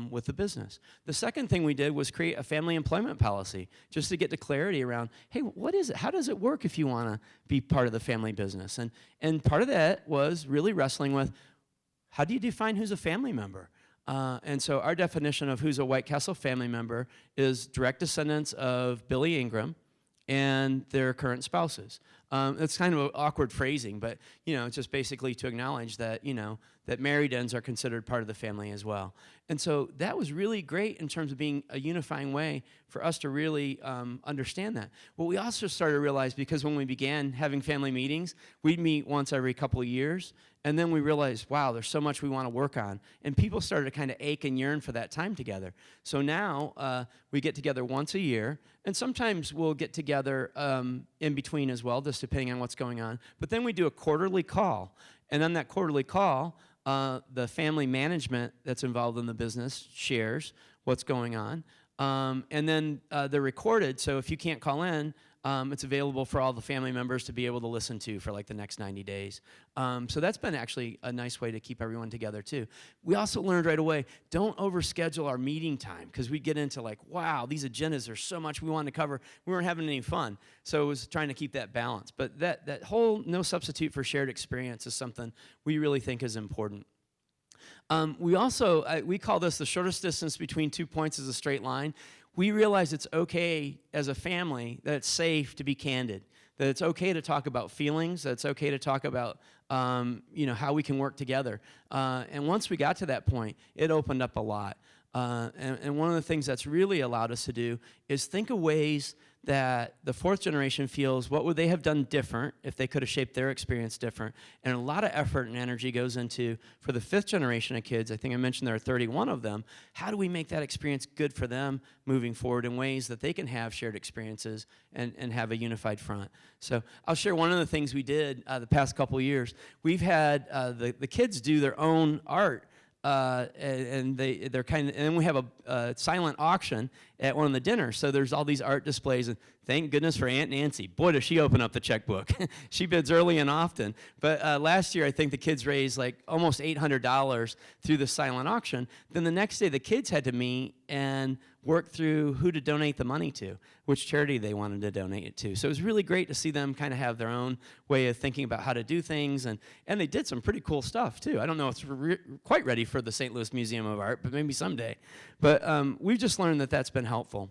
with the business. The second thing we did was create a family employment policy, just to get to clarity around, hey, what is it? How does it work if you want to be part of the family business? And part of that was really wrestling with, how do you define who's a family member? And so our definition of who's a White Castle family member is direct descendants of Billy Ingram and their current spouses. It's kind of awkward phrasing, but it's just basically to acknowledge that that married ends are considered part of the family as well. And so that was really great in terms of being a unifying way for us to really understand that. What we also started to realize, because when we began having family meetings, we'd meet once every couple of years, and then we realized, wow, there's so much we want to work on. And people started to kind of ache and yearn for that time together. So now we get together once a year, and sometimes we'll get together in between as well, just depending on what's going on. But then we do a quarterly call. And on that quarterly call, the family management that's involved in the business shares what's going on. And then they're recorded, so if you can't call in, it's available for all the family members to be able to listen to for like the next 90 days. So that's been actually a nice way to keep everyone together too. We also learned right away, don't overschedule our meeting time, because we get into like, wow, these agendas, there's so much we want to cover. We weren't having any fun. So it was trying to keep that balance. But that whole no substitute for shared experience is something we really think is important. We also, we call this the shortest distance between 2 points is a straight line. We realize it's okay as a family that it's safe to be candid, that it's okay to talk about feelings, that it's okay to talk about how we can work together. And once we got to that point, it opened up a lot. And one of the things that's really allowed us to do is think of ways that the fourth generation feels, what would they have done different if they could have shaped their experience different? And a lot of effort and energy goes into, for the fifth generation of kids, I think I mentioned there are 31 of them, how do we make that experience good for them moving forward in ways that they can have shared experiences and have a unified front? So I'll share one of the things we did the past couple of years. We've had the kids do their own art. And they're kind of, and then we have a silent auction at one of the dinners. So there's all these art displays, and thank goodness for Aunt Nancy. Boy, does she open up the checkbook. She bids early and often. But last year, I think the kids raised like almost $800 through the silent auction. Then the next day, the kids had to meet and work through who to donate the money to, which charity they wanted to donate it to. So it was really great to see them kind of have their own way of thinking about how to do things, and they did some pretty cool stuff too. I don't know if it's quite ready for the St. Louis Museum of Art, but maybe someday. But we've just learned that that's been helpful.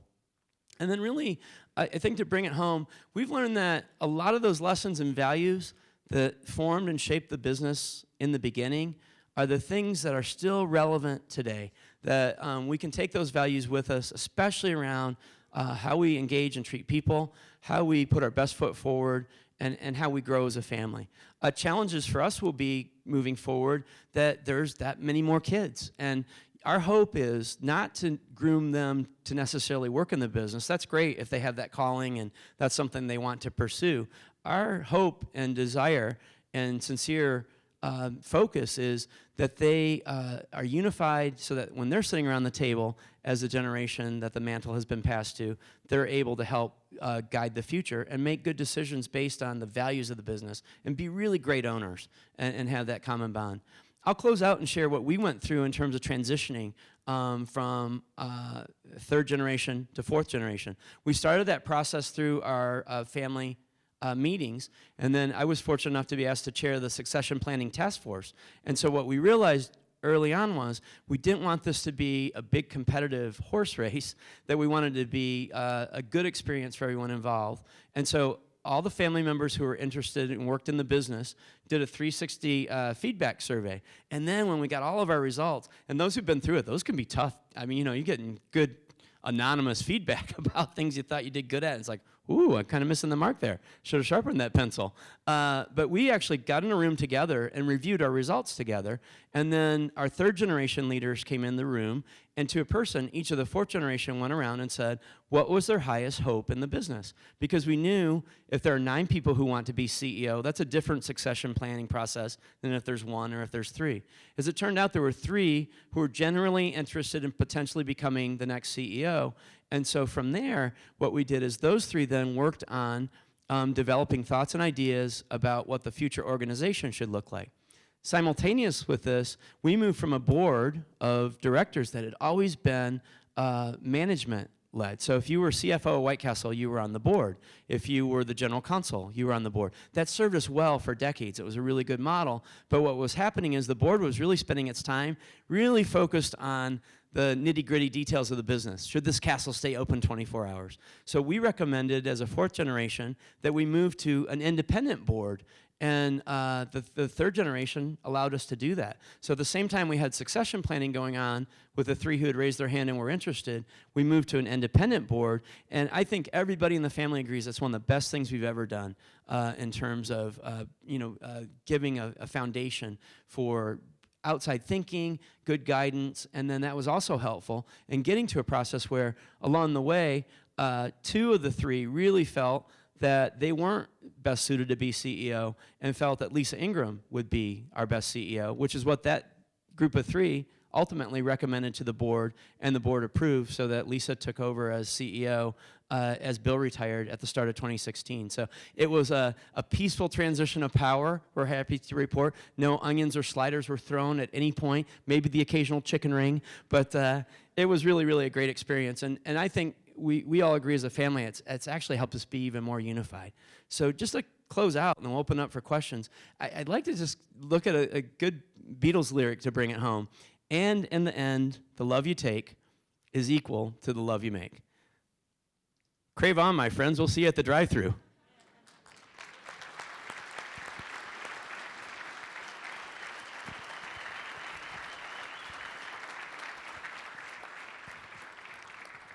And then really, I think to bring it home, we've learned that a lot of those lessons and values that formed and shaped the business in the beginning are the things that are still relevant today, that we can take those values with us, especially around how we engage and treat people, how we put our best foot forward, and how we grow as a family. Challenges for us will be moving forward that there's that many more kids. And our hope is not to groom them to necessarily work in the business. That's great if they have that calling and that's something they want to pursue. Our hope and desire and sincere focus is that they are unified so that when they're sitting around the table as a generation that the mantle has been passed to, they're able to help guide the future and make good decisions based on the values of the business and be really great owners and have that common bond. I'll close out and share what we went through in terms of transitioning from third generation to fourth generation. We started that process through our family meetings, and then I was fortunate enough to be asked to chair the succession planning task force. And so what we realized early on was we didn't want this to be a big competitive horse race, that we wanted to be a good experience for everyone involved. And so all the family members who were interested and worked in the business, did a 360 feedback survey. And then when we got all of our results, and those who've been through it, those can be tough. I mean, you're getting good anonymous feedback about things you thought you did good at. It's like, ooh, I'm kind of missing the mark there. Should have sharpened that pencil. But we actually got in a room together and reviewed our results together. And then our third generation leaders came in the room, and to a person, each of the fourth generation went around and said, what was their highest hope in the business? Because we knew if there are 9 people who want to be CEO, that's a different succession planning process than if there's 1 or if there's 3. As it turned out, there were 3 who were generally interested in potentially becoming the next CEO. And so from there, what we did is those 3 then worked on developing thoughts and ideas about what the future organization should look like. Simultaneous with this, we moved from a board of directors that had always been management-led. So if you were CFO of White Castle, you were on the board. If you were the general counsel, you were on the board. That served us well for decades. It was a really good model. But what was happening is the board was really spending its time really focused on the nitty-gritty details of the business. Should this castle stay open 24 hours? So we recommended, as a fourth generation, that we move to an independent board. And the third generation allowed us to do that. So at the same time we had succession planning going on with the 3 who had raised their hand and were interested, we moved to an independent board. And I think everybody in the family agrees that's one of the best things we've ever done in terms of giving a foundation for outside thinking, good guidance, and then that was also helpful in getting to a process where along the way, 2 of the 3 really felt that they weren't best suited to be CEO and felt that Lisa Ingram would be our best CEO, which is what that group of 3 ultimately recommended to the board, and the board approved so that Lisa took over as CEO as Bill retired at the start of 2016. So it was a peaceful transition of power, we're happy to report. No onions or sliders were thrown at any point, maybe the occasional chicken ring, but it was really, really a great experience. And I think we all agree as a family, it's actually helped us be even more unified. So just to close out, and then we'll open up for questions, I'd like to just look at a good Beatles lyric to bring it home. And in the end, the love you take is equal to the love you make. Crave on, my friends. We'll see you at the drive-thru.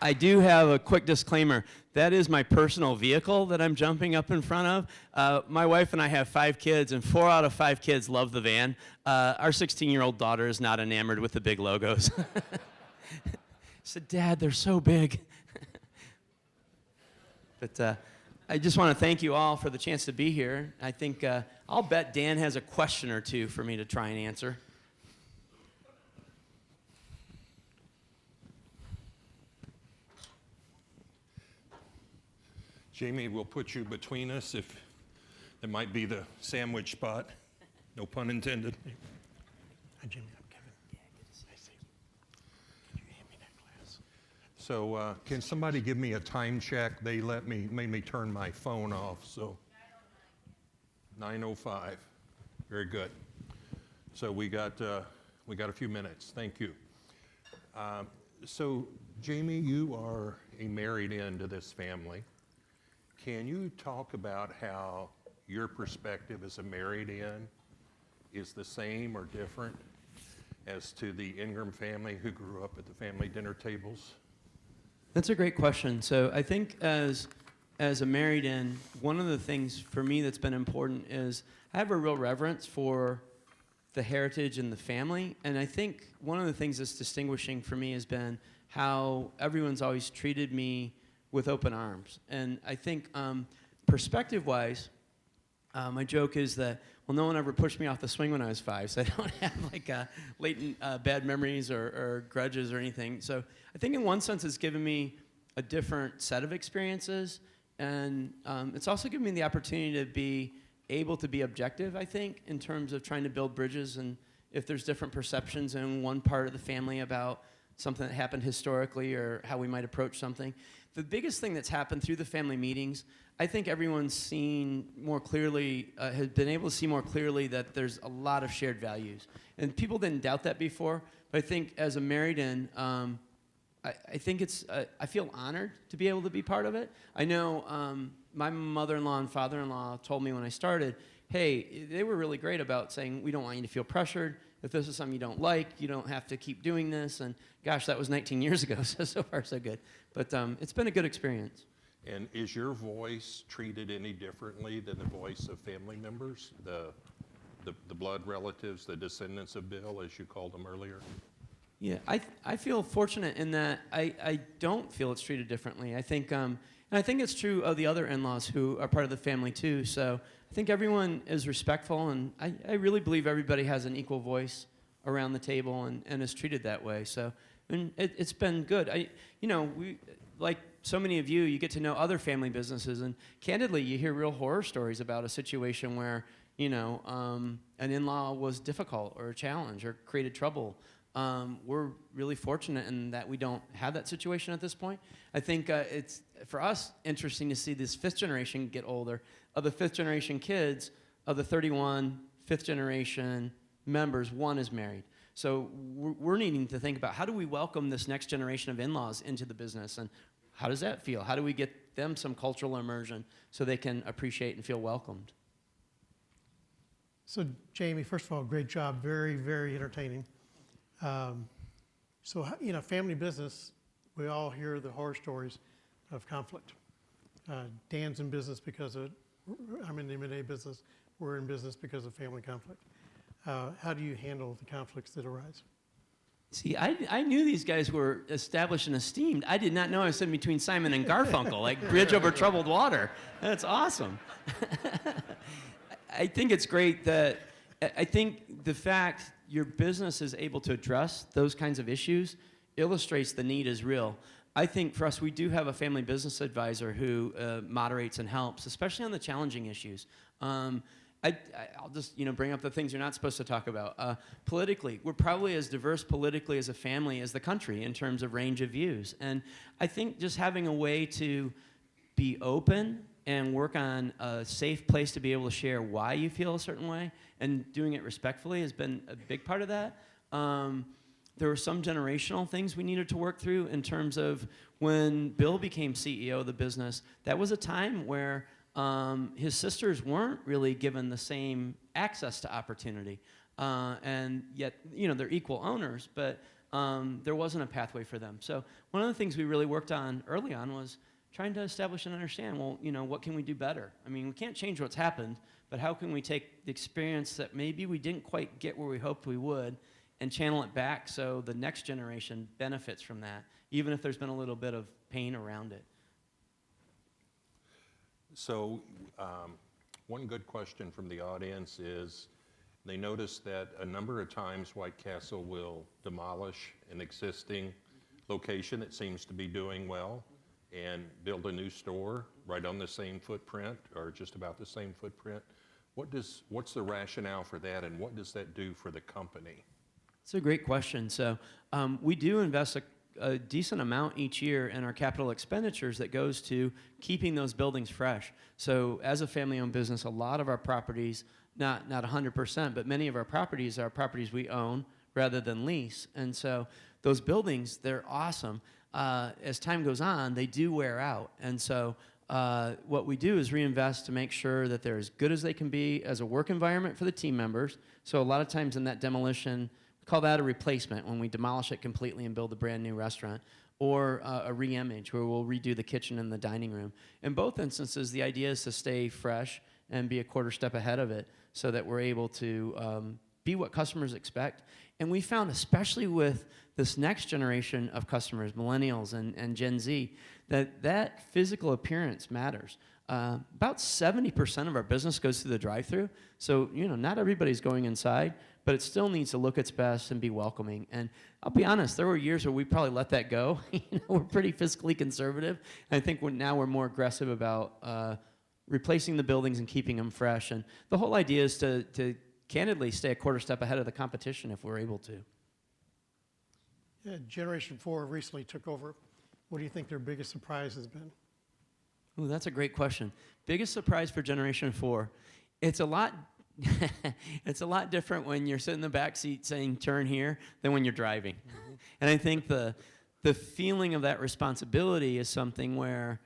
I do have a quick disclaimer. That is my personal vehicle that I'm jumping up in front of. My wife and I have 5 kids, and 4 out of 5 kids love the van. Our 16-year-old daughter is not enamored with the big logos. Said, Dad, they're so big. But I just want to thank you all for the chance to be here. I think I'll bet Dan has a question or 2 for me to try and answer.
Jamie, we'll put you between us if it might be the sandwich spot. No pun intended.
Hi, Jimmy. I'm Kevin. Yeah, good to see you. Can you hand me that glass?
So can somebody give me a time check? They made me turn my phone off, so 9:05. Very good. So we got a few minutes. Thank you. So Jamie, you are a married in to this family. Can you talk about how your perspective as a married in is the same or different as to the Ingram family who grew up at the family dinner tables?
That's a great question. So I think as a married in, one of the things for me that's been important is I have a real reverence for the heritage and the family. And I think one of the things that's distinguishing for me has been how everyone's always treated me with open arms. And I think perspective-wise, my joke is that, well, no one ever pushed me off the swing when I was 5, so I don't have like latent bad memories or grudges or anything. So I think in one sense it's given me a different set of experiences, and it's also given me the opportunity to be able to be objective, I think, in terms of trying to build bridges, and if there's different perceptions in one part of the family about something that happened historically or how we might approach something. The biggest thing that's happened through the family meetings, I think everyone's seen more clearly, has been able to see more clearly that there's a lot of shared values. And people didn't doubt that before, but I think as a married in, I think I feel honored to be able to be part of it. I know my mother-in-law and father-in-law told me when I started, hey, they were really great about saying, we don't want you to feel pressured. If this is something you don't like, you don't have to keep doing this. And gosh, that was 19 years ago, so far so good. But it's been a good experience.
And is your voice treated any differently than the voice of family members, the blood relatives, the descendants of Bill, as you called them earlier?
Yeah, I feel fortunate in that I don't feel it's treated differently. I think, and I think it's true of the other in-laws who are part of the family too. So I think everyone is respectful, and I really believe everybody has an equal voice around the table and is treated that way. So and it's been good. We, like so many of you get to know other family businesses, and candidly, you hear real horror stories about a situation where an in-law was difficult or a challenge or created trouble. We're really fortunate in that we don't have that situation at this point. I think it's, for us, interesting to see this fifth generation get older. Of the fifth generation kids, of the 31 fifth generation members, one is married. So we're needing to think about how do we welcome this next generation of in-laws into the business, and how does that feel? How do we get them some cultural immersion so they can appreciate and feel welcomed?
So Jamie, first of all, great job. Very, very entertaining. Family business, we all hear the horror stories of conflict. Dan's in business because I'm in the M&A business. We're in business because of family conflict. How do you handle the conflicts that arise?
See, I knew these guys were established and esteemed. I did not know I was sitting between Simon and Garfunkel, like bridge over troubled water. That's awesome. I think it's great that, I think the fact your business is able to address those kinds of issues illustrates the need is real. I think for us, we do have a family business advisor who moderates and helps, especially on the challenging issues. I'll just bring up the things you're not supposed to talk about. Politically, we're probably as diverse politically as a family as the country in terms of range of views. And I think just having a way to be open and work on a safe place to be able to share why you feel a certain way and doing it respectfully has been a big part of that. There were some generational things we needed to work through in terms of when Bill became CEO of the business. That was a time where his sisters weren't really given the same access to opportunity. And yet, they're equal owners, but there wasn't a pathway for them. So one of the things we really worked on early on was trying to establish and understand, what can we do better? I mean, we can't change what's happened, but how can we take the experience that maybe we didn't quite get where we hoped we would and channel it back so the next generation benefits from that, even if there's been a little bit of pain around it.
So one good question from the audience is, they noticed that a number of times White Castle will demolish an existing location that seems to be doing well and build a new store right on the same footprint or just about the same footprint. What's the rationale for that, and what does that do for the company?
It's a great question. So we do invest a decent amount each year in our capital expenditures that goes to keeping those buildings fresh. So as a family-owned business, a lot of our properties, not 100%, but many of our properties are properties we own rather than lease. And so those buildings, they're awesome. As time goes on, they do wear out. And so what we do is reinvest to make sure that they're as good as they can be as a work environment for the team members. So a lot of times in that demolition, we call that a replacement when we demolish it completely and build a brand new restaurant, or a re-image where we'll redo the kitchen and the dining room. In both instances, the idea is to stay fresh and be a quarter step ahead of it so that we're able to be what customers expect. And we found, especially with this next generation of customers, millennials and Gen Z, that physical appearance matters. About 70% of our business goes through the drive-thru. So, not everybody's going inside, but it still needs to look its best and be welcoming. And I'll be honest, there were years where we probably let that go. We're pretty fiscally conservative. And I think now we're more aggressive about replacing the buildings and keeping them fresh. And the whole idea is to candidly stay a quarter step ahead of the competition if we're able to.
Yeah, Generation 4 recently took over. What do you think their biggest surprise has been?
Ooh, that's a great question. Biggest surprise for Generation 4. It's a lot it's a lot different when you're sitting in the back seat saying turn here than when you're driving. Mm-hmm. And I think the feeling of that responsibility is something where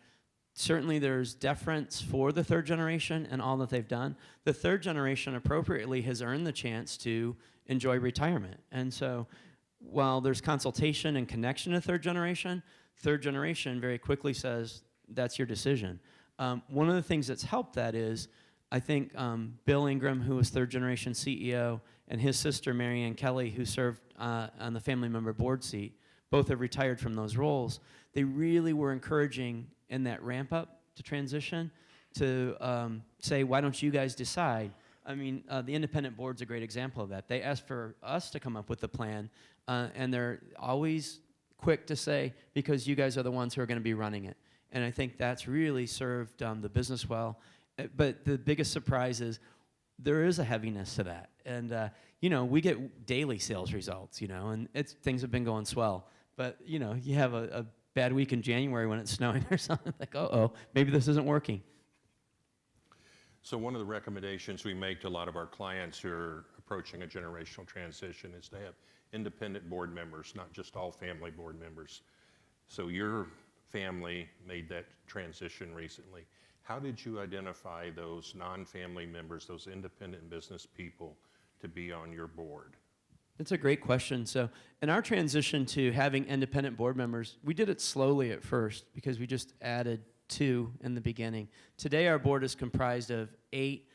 certainly there's deference for the third generation and all that they've done. The third generation appropriately has earned the chance to enjoy retirement. And so while there's consultation and connection to third generation very quickly says, that's your decision. One of the things that's helped that is, I think Bill Ingram, who was third generation CEO, and his sister, Mary Ann Kelly, who served on the family member board seat, both have retired from those roles. They really were encouraging in that ramp up to transition to say, why don't you guys decide? I mean, the independent board's a great example of that. They asked for us to come up with the plan, and they're always quick to say, because you guys are the ones who are going to be running it. And I think that's really served the business well. But the biggest surprise is there is a heaviness to that. And, you know, we get daily sales results, you know, and things have been going swell. But, you know, you have a bad week in January when it's snowing or something, like, uh-oh, maybe this isn't working.
So one of the recommendations we make to a lot of our clients who are approaching a generational transition is to have independent board members, not just all family board members. So your family made that transition recently. How did you identify those non-family members, those independent business people, to be on your board?
That's a great question. So in our transition to having independent board members, we did it slowly at first because we just added 2 in the beginning. Today our board is comprised of 8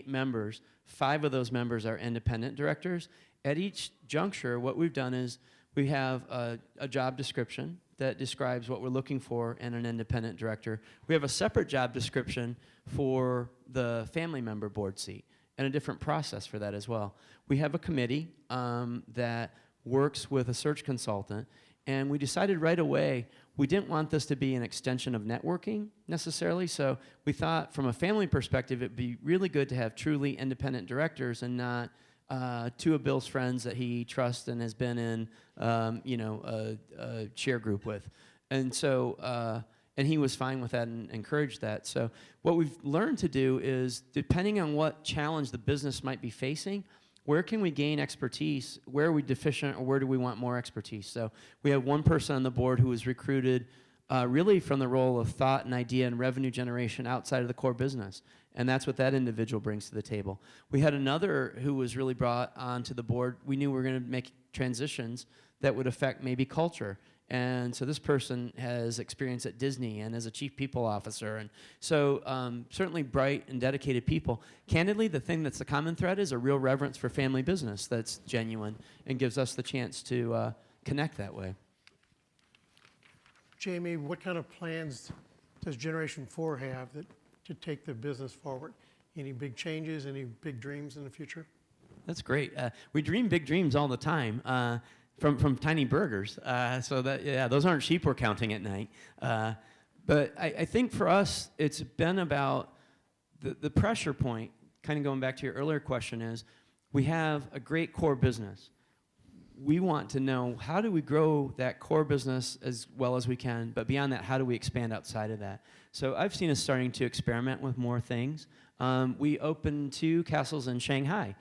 members. 5 of those members are independent directors. At each juncture, what we've done is we have a job description that describes what we're looking for in an independent director. We have a separate job description for the family member board seat and a different process for that as well. We have a committee that works with a search consultant, and we decided right away we didn't want this to be an extension of networking necessarily, so we thought from a family perspective it'd be really good to have truly independent directors and not 2 of Bill's friends that he trusts and has been in, a cheer group with. And so, and he was fine with that and encouraged that. So what we've learned to do is, depending on what challenge the business might be facing, where can we gain expertise? Where are we deficient, or where do we want more expertise? So we have one person on the board who was recruited really from the role of thought and idea and revenue generation outside of the core business. And that's what that individual brings to the table. We had another who was really brought onto the board. We knew we were going to make transitions that would affect maybe culture. And so this person has experience at Disney and as a chief people officer. And so certainly bright and dedicated people. Candidly, the thing that's the common thread is a real reverence for family business that's genuine and gives us the chance to connect that way.
Jamie, what kind of plans does Generation 4 have to take the business forward? Any big changes, any big dreams in the future?
That's great. We dream big dreams all the time. From tiny burgers. So that, yeah, those aren't sheep we're counting at night. But I think for us, it's been about the pressure point, kind of going back to your earlier question, is we have a great core business. We want to know, how do we grow that core business as well as we can, but beyond that, how do we expand outside of that? So I've seen us starting to experiment with more things. We opened 2 castles in Shanghai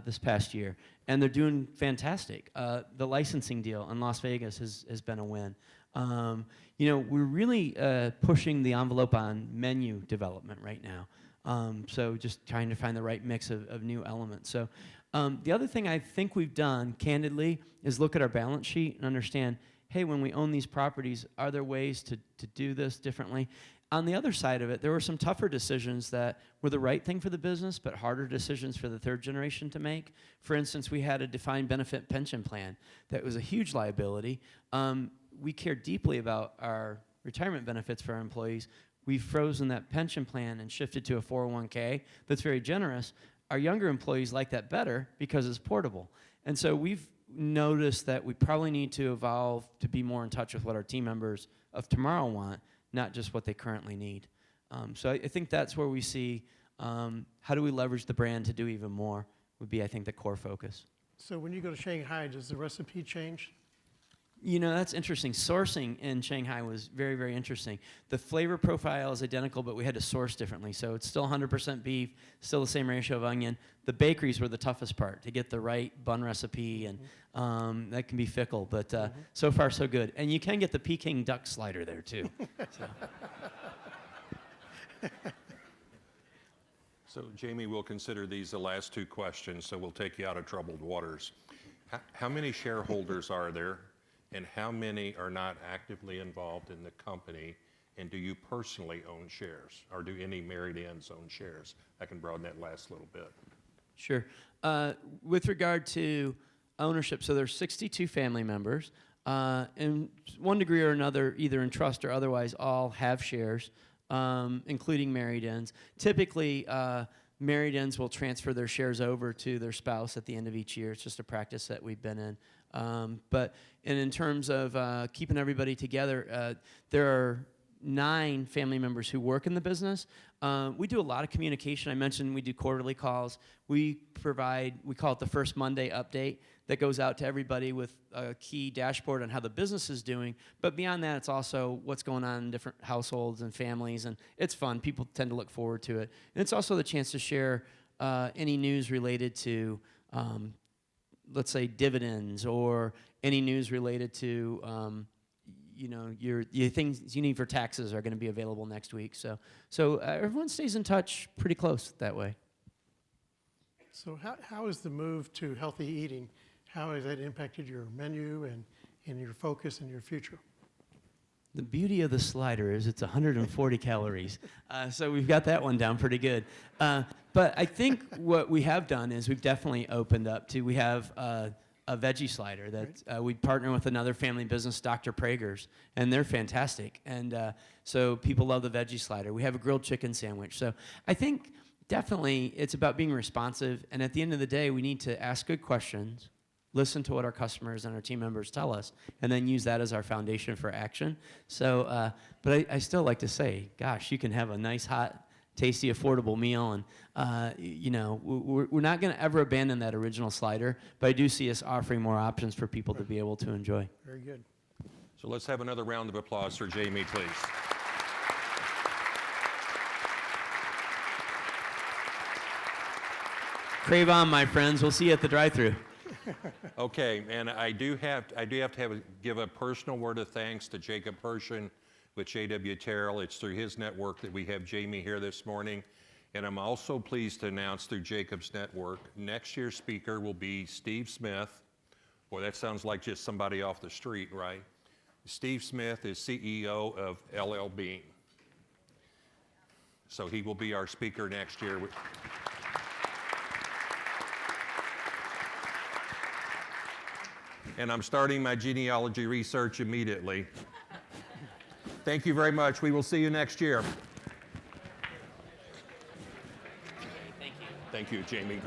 this past year, and they're doing fantastic. The licensing deal in Las Vegas has been a win. We're really pushing the envelope on menu development right now. So just trying to find the right mix of new elements. So the other thing I think we've done, candidly, is look at our balance sheet and understand, hey, when we own these properties, are there ways to do this differently? On the other side of it, there were some tougher decisions that were the right thing for the business, but harder decisions for the third generation to make. For instance, we had a defined benefit pension plan that was a huge liability. We care deeply about our retirement benefits for our employees. We've frozen that pension plan and shifted to a 401k that's very generous. Our younger employees like that better because it's portable. And so we've noticed that we probably need to evolve to be more in touch with what our team members of tomorrow want, not just what they currently need. So I think that's where we see how do we leverage the brand to do even more would be, I think, the core focus.
So when you go to Shanghai, does the recipe change?
You know, that's interesting. Sourcing in Shanghai was very, very interesting. The flavor profile is identical, but we had to source differently. So it's still 100% beef, still the same ratio of onion. The bakeries were the toughest part, to get the right bun recipe and That can be fickle, but so far so good. And you can get the Peking duck slider there too.
So, Jamie, we'll consider these the last two questions, so we'll take you out of troubled waters. How many shareholders are there, and how many are not actively involved in the company? And do you personally own shares, or do any married-ins own shares? I can broaden that last little bit.
Sure. With regard to ownership, so there's 62 family members. In one degree or another, either in trust or otherwise, all have shares, including married-ins. Typically, married-ins will transfer their shares over to their spouse at the end of each year. It's just a practice that we've been in. But in terms of keeping everybody together, there are 9 family members who work in the business. We do a lot of communication. I mentioned we do quarterly calls. We call it the First Monday update that goes out to everybody with a key dashboard on how the business is doing. But beyond that, it's also what's going on in different households and families, and it's fun. People tend to look forward to it. And it's also the chance to share any news related to, let's say, dividends, or any news related to your things you need for taxes are going to be available next week. So everyone stays in touch pretty close that way.
So how is the move to healthy eating, how has that impacted your menu and your focus and your future?
The beauty of the slider is it's 140 calories. So we've got that one down pretty good. But I think what we have done is we've definitely opened up to, we have a veggie slider that we partner with another family business, Dr. Prager's, and they're fantastic. And so people love the veggie slider. We have a grilled chicken sandwich. So I think definitely it's about being responsive. And at the end of the day, we need to ask good questions, listen to what our customers and our team members tell us, and then use that as our foundation for action. So, but I still like to say, gosh, you can have a nice, hot, tasty, affordable meal, and we're not going to ever abandon that original slider, but I do see us offering more options for people to be able to enjoy.
Very good.
So let's have another round of applause for Jamie, please.
Crave on, my friends. We'll see you at the drive-thru.
Okay, and I do have to give a personal word of thanks to Jacob Hirschen with J.W. Terrell. It's through his network that we have Jamie here this morning. And I'm also pleased to announce through Jacob's network, next year's speaker will be Steve Smith. Boy, that sounds like just somebody off the street, right? Steve Smith is CEO of LL Bean. So he will be our speaker next year. And I'm starting my genealogy research immediately. Thank you very much. We will see you next year. Thank you, Jamie.